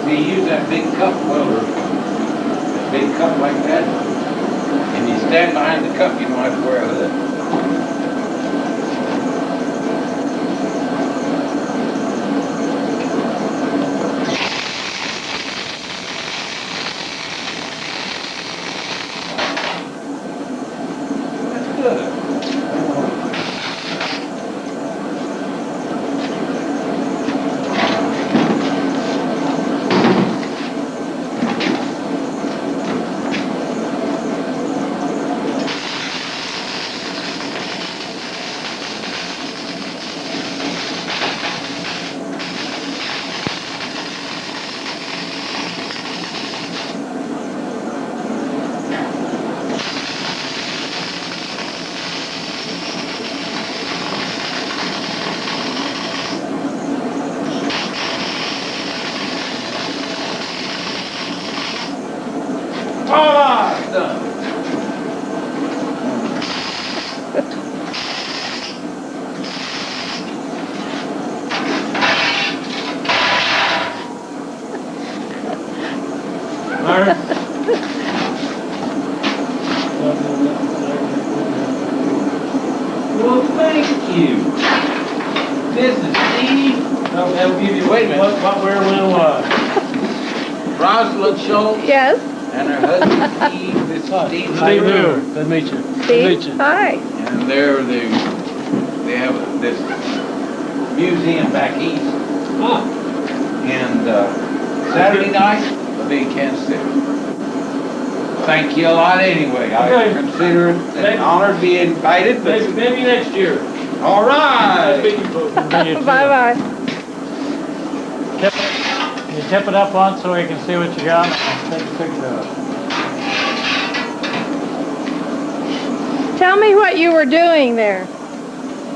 See, use that big cup welder, that big cup like that, and you stand behind the cup, you don't have to wear a hood. That's good. Ah, it's done. Learn. That'll give you, wait a minute. What where when was? Rosalind Schultz Yes. and her husband Steve. This is Steve. Steve Brewer. Good to meet you. Steve. Hi. And they have this museum back east. And Saturday night, the big Kansas City. Thank you a lot anyway. I Okay. consider it an honor to be invited. But Maybe next year. all right. Bye-bye. You tip it up once so we can see what you got. I'll take a picture of it. Tell me what you were doing there.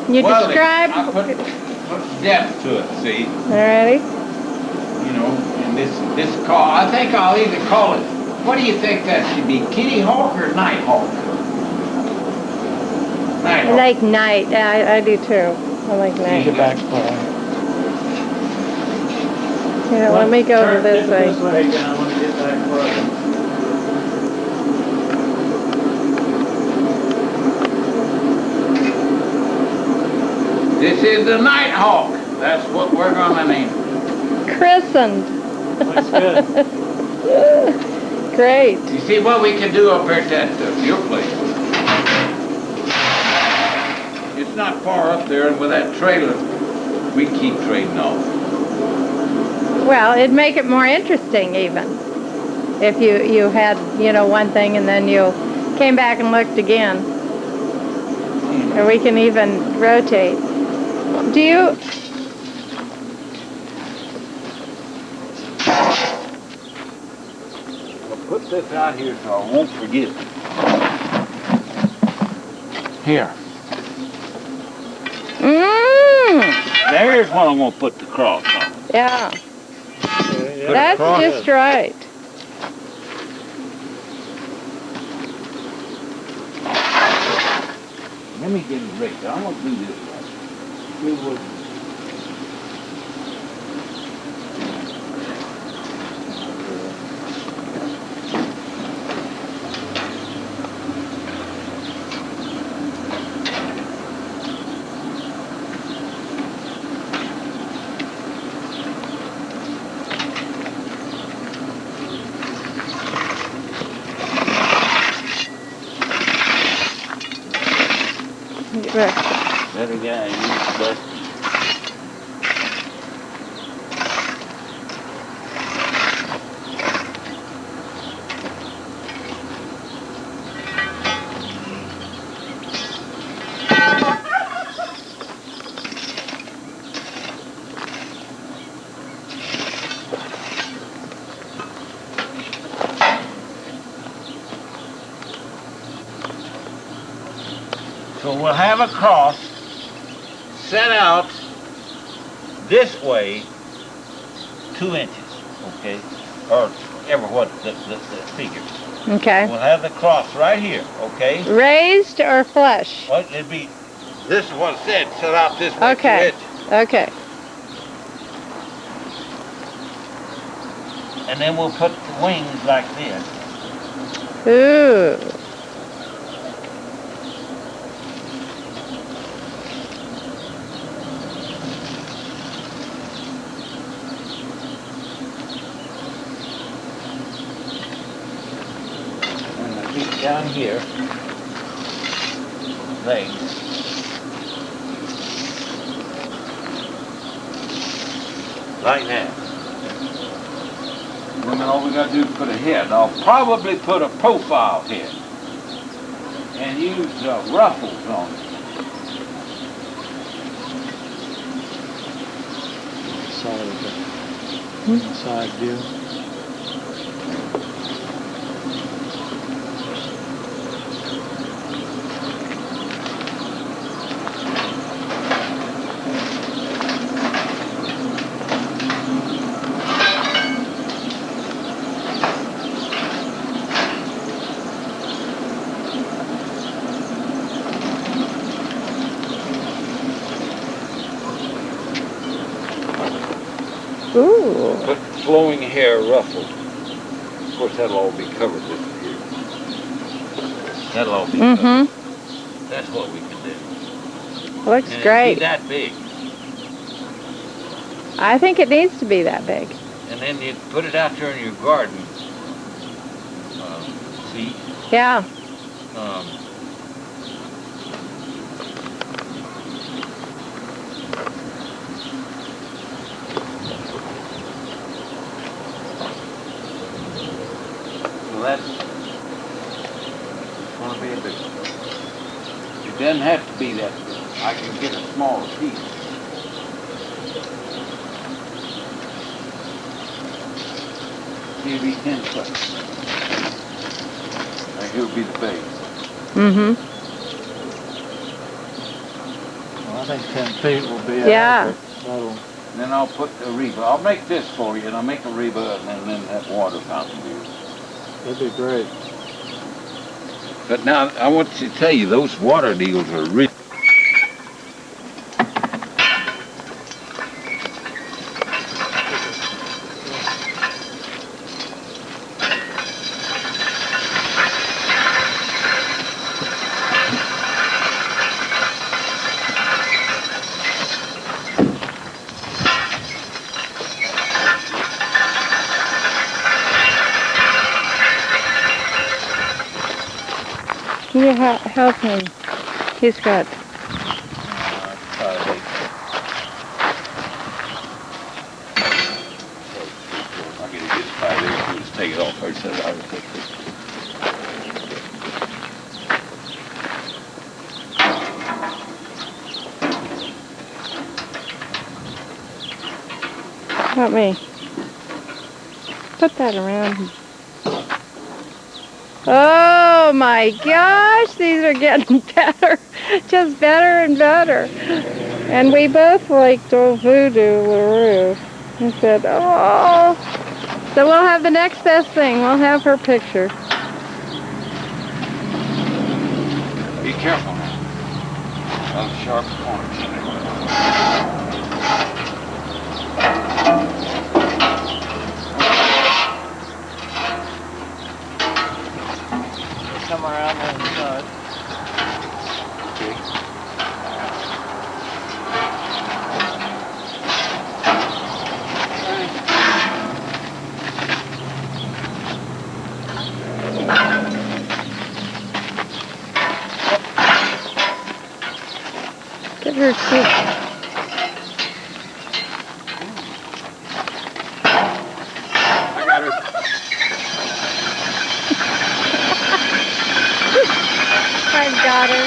You Well, described. I put depth to it, see? Alrighty. You know, and this call, I think I'll either call it, what do you think that should be, Kitty Hawk or Night Hawk? Night I Hawk. like night. I do too. I like night. Get back for Yeah, let me go to this way. This way again. I want to get back for it. This is the Night Hawk. That's what we're gonna name it. Christened. Looks good. Great. You see what we can do up here at your place? It's not far up there, and with that trailer, we keep trading off. Well, it'd make it more interesting even. If you had, one thing and then you came back and looked again. Or we can even rotate. Do you... I'll put this out here so I won't forget. Here. There's what I'm gonna put the cross on. Yeah. Yeah. That's just right. Let me get it ready. I'm gonna do this right. We will. Better guy, but so we'll have a cross set out this way 2 inches, okay? Or ever what the figure. Okay. We'll have the cross right here, okay? Raised or flush? Well, it'd be, this is what it said, set out this way 2 Okay. inches. Okay. And then we'll put the wings like this. Ooh. Down here, legs. Like that. And then all we gotta do is put a head. I'll probably put a profile head and use ruffles on it. Side view. Ooh. Put flowing hair ruffled. Of course, that'll all be covered this year. That'll all be covered. That's what we can do. Looks And great. it'd be that big. I think it needs to be that big. And then you put it out there in your garden. See? Yeah. Well, that's going to be a big one. It doesn't have to be that big. I can get a smaller piece. Maybe 10 foot. He'll be the base. Mm-hmm. Well, I think 10 feet will be Yeah. adequate. That'll... Then I'll put the reba. I'll make this for you, and I'll make a reba and then that water fountain here. That'd be great. But now, I want to tell you, those water deals are really... Can you help him? He's got... Take it off first. Help me. Put that around. Oh my gosh, these are getting better. Just better and better. And we both liked old Voodoo LaRue. I said, oh. So we'll have the next best thing. We'll have her picture. Be careful now. Those sharp corners. Come around the inside. Get her seat. I got her. I've got her.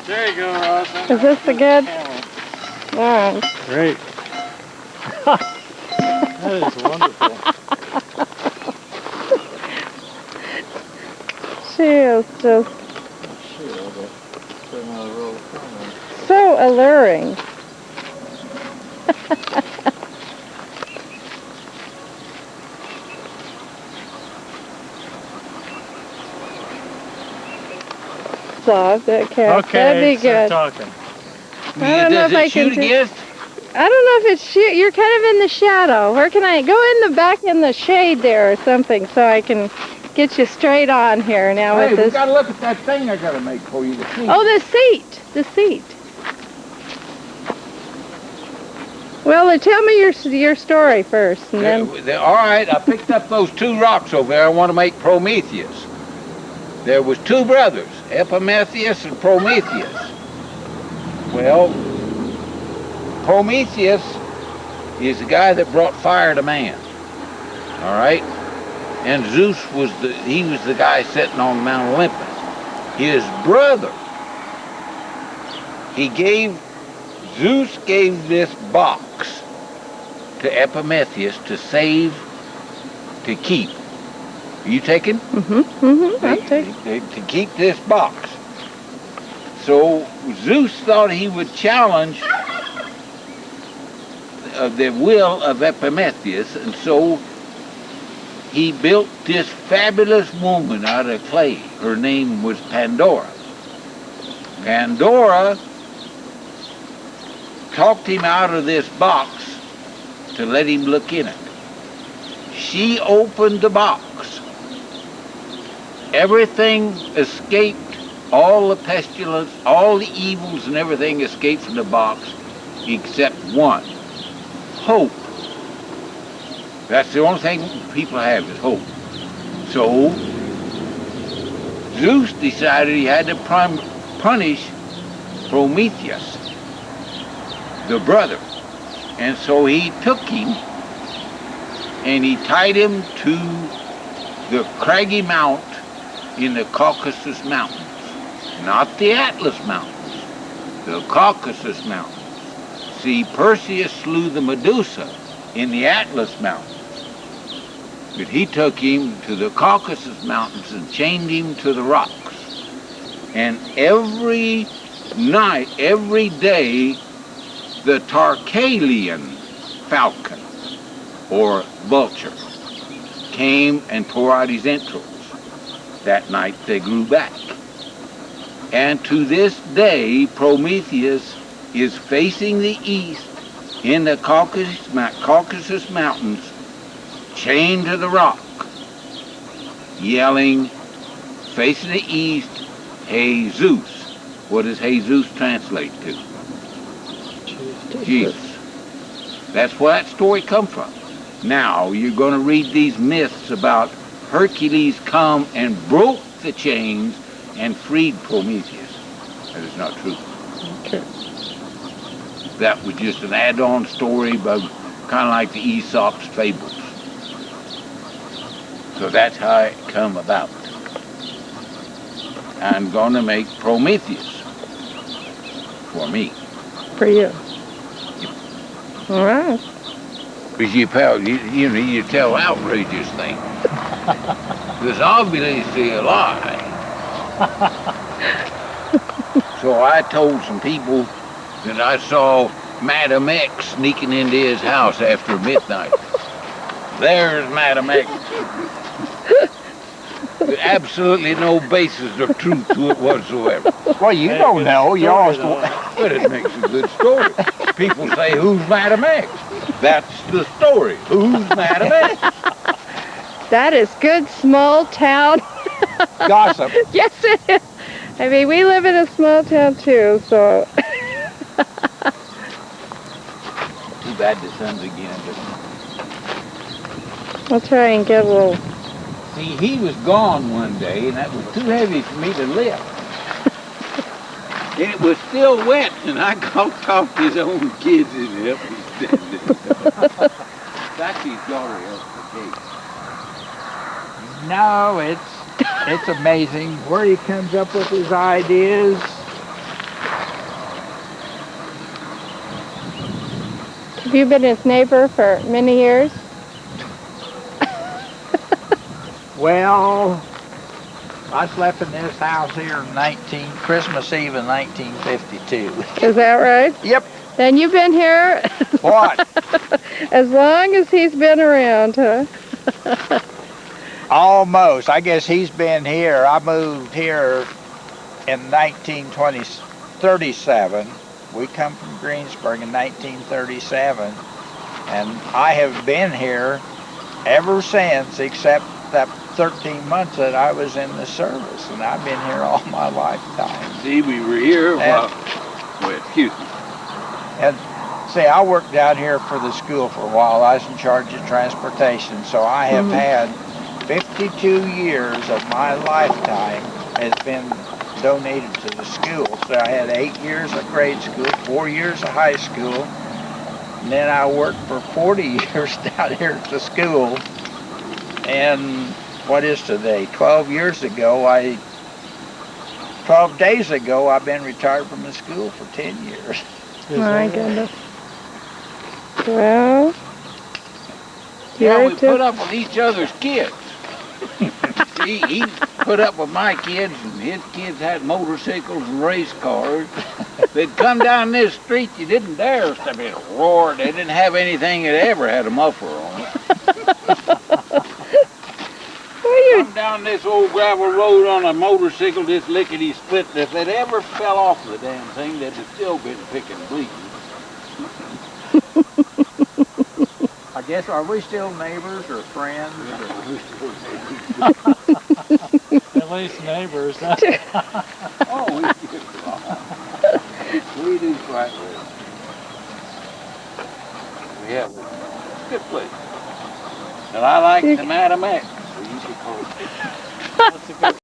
There you go, Rosa. Is this the good? Alright. Great. That is wonderful. She is just so alluring. Soft, that cat. Okay, that'd be start good. talking. I don't know if I can do. I don't know if it's shoot. You're kind of in the shadow. Where can I go in the back in the shade there or something so I can get you straight on here now Hey, with we this. gotta look at that thing I gotta make for you. The seat. Oh, the seat. The seat. Well, tell me your story first, and then. All right, I picked up those two rocks over there. I want to make Prometheus. There was two brothers, Epimetheus and Prometheus. Well, Prometheus is the guy that brought fire to man. All right, and Zeus was the guy sitting on Mount Olympus. His brother, Zeus gave this box to Epimetheus to keep. Are you taking? I'm taking. To keep this box. So Zeus thought he would challenge the will of Epimetheus, and so he built this fabulous woman out of clay. Her name was Pandora. Pandora talked him out of this box to let him look in it. She opened the box, everything escaped, all the pestilence, all the evils and everything escaped from the box except one, hope. That's the only thing people have is hope. So Zeus decided he had to punish Prometheus, the brother. And so he took him and he tied him to the craggy mount in the Caucasus Mountains. Not the Atlas Mountains, the Caucasus Mountains. See, Perseus slew the Medusa in the Atlas Mountains. But he took him to the Caucasus Mountains and chained him to the rocks. And every night, every day, the Tarchalian falcon, or vulture, came and tore out his entrails. That night they grew back. And to this day, Prometheus is facing the east in the Caucasus Mountains, chained to the rock, yelling, facing the east, Jesus. What does Jesus translate to? Jesus. That's where that story come from. Now, you're going to read these myths about Hercules come and broke the chains and freed Prometheus. That is not true. Okay. That was just an add-on story, but kind of like the Aesop's fables. So that's how it come about. I'm going to make Prometheus for me. For you. All right. Because you tell outrageous things. It's obviously a lie. So I told some people that I saw Madam X sneaking into his house after midnight. There's Madam X. With absolutely no basis of truth to it whatsoever. Well, you don't know. You always But it makes a good story. People say, who's Madam X? That's the story. Who's Madam X? That is good small town. gossip. Yes, it is. I mean, we live in a small town too, so. Too bad the sun's again. I'll try and get a little. See, he was gone one day, and that was too heavy for me to lift. And it was still wet, and I talked his own kids in it. That's his daughter, Kate. No, it's amazing where he comes up with his ideas. Have you been his neighbor for many years? Well, I slept in this house here in Christmas Eve in 1952. Is that right? Yep. Then you've been here What? as long as he's been around, huh? Almost. I guess he's been here. I moved here in 1937. We come from Greensburg in 1937. And I have been here ever since, except that 13 months that I was in the service. And I've been here all my lifetime. See, we were here while... Well, excuse me. And see, I worked down here for the school for a while. I was in charge of transportation. So I have had 52 years of my lifetime has been donated to the school. So I had 8 years of grade school, 4 years of high school, and then I worked for 40 years down here at the school. And what is today? 12 days ago, I've been retired from the school for 10 years. My goodness. Well, yeah, we put up with each other's kids. he put up with my kids, and his kids had motorcycles and race cars. They'd come down this street, you didn't dare step in, roar. They didn't have anything that ever had a muffler on it. Come down this old gravel road on a motorcycle, this lickety-split. If they'd ever fell off the damn thing, they'd have still been picking bleeding. I guess, are we still neighbors or friends? At nice neighbors. Oh, we do quite well. We have a good place. And I like the Madam X. We used to call it.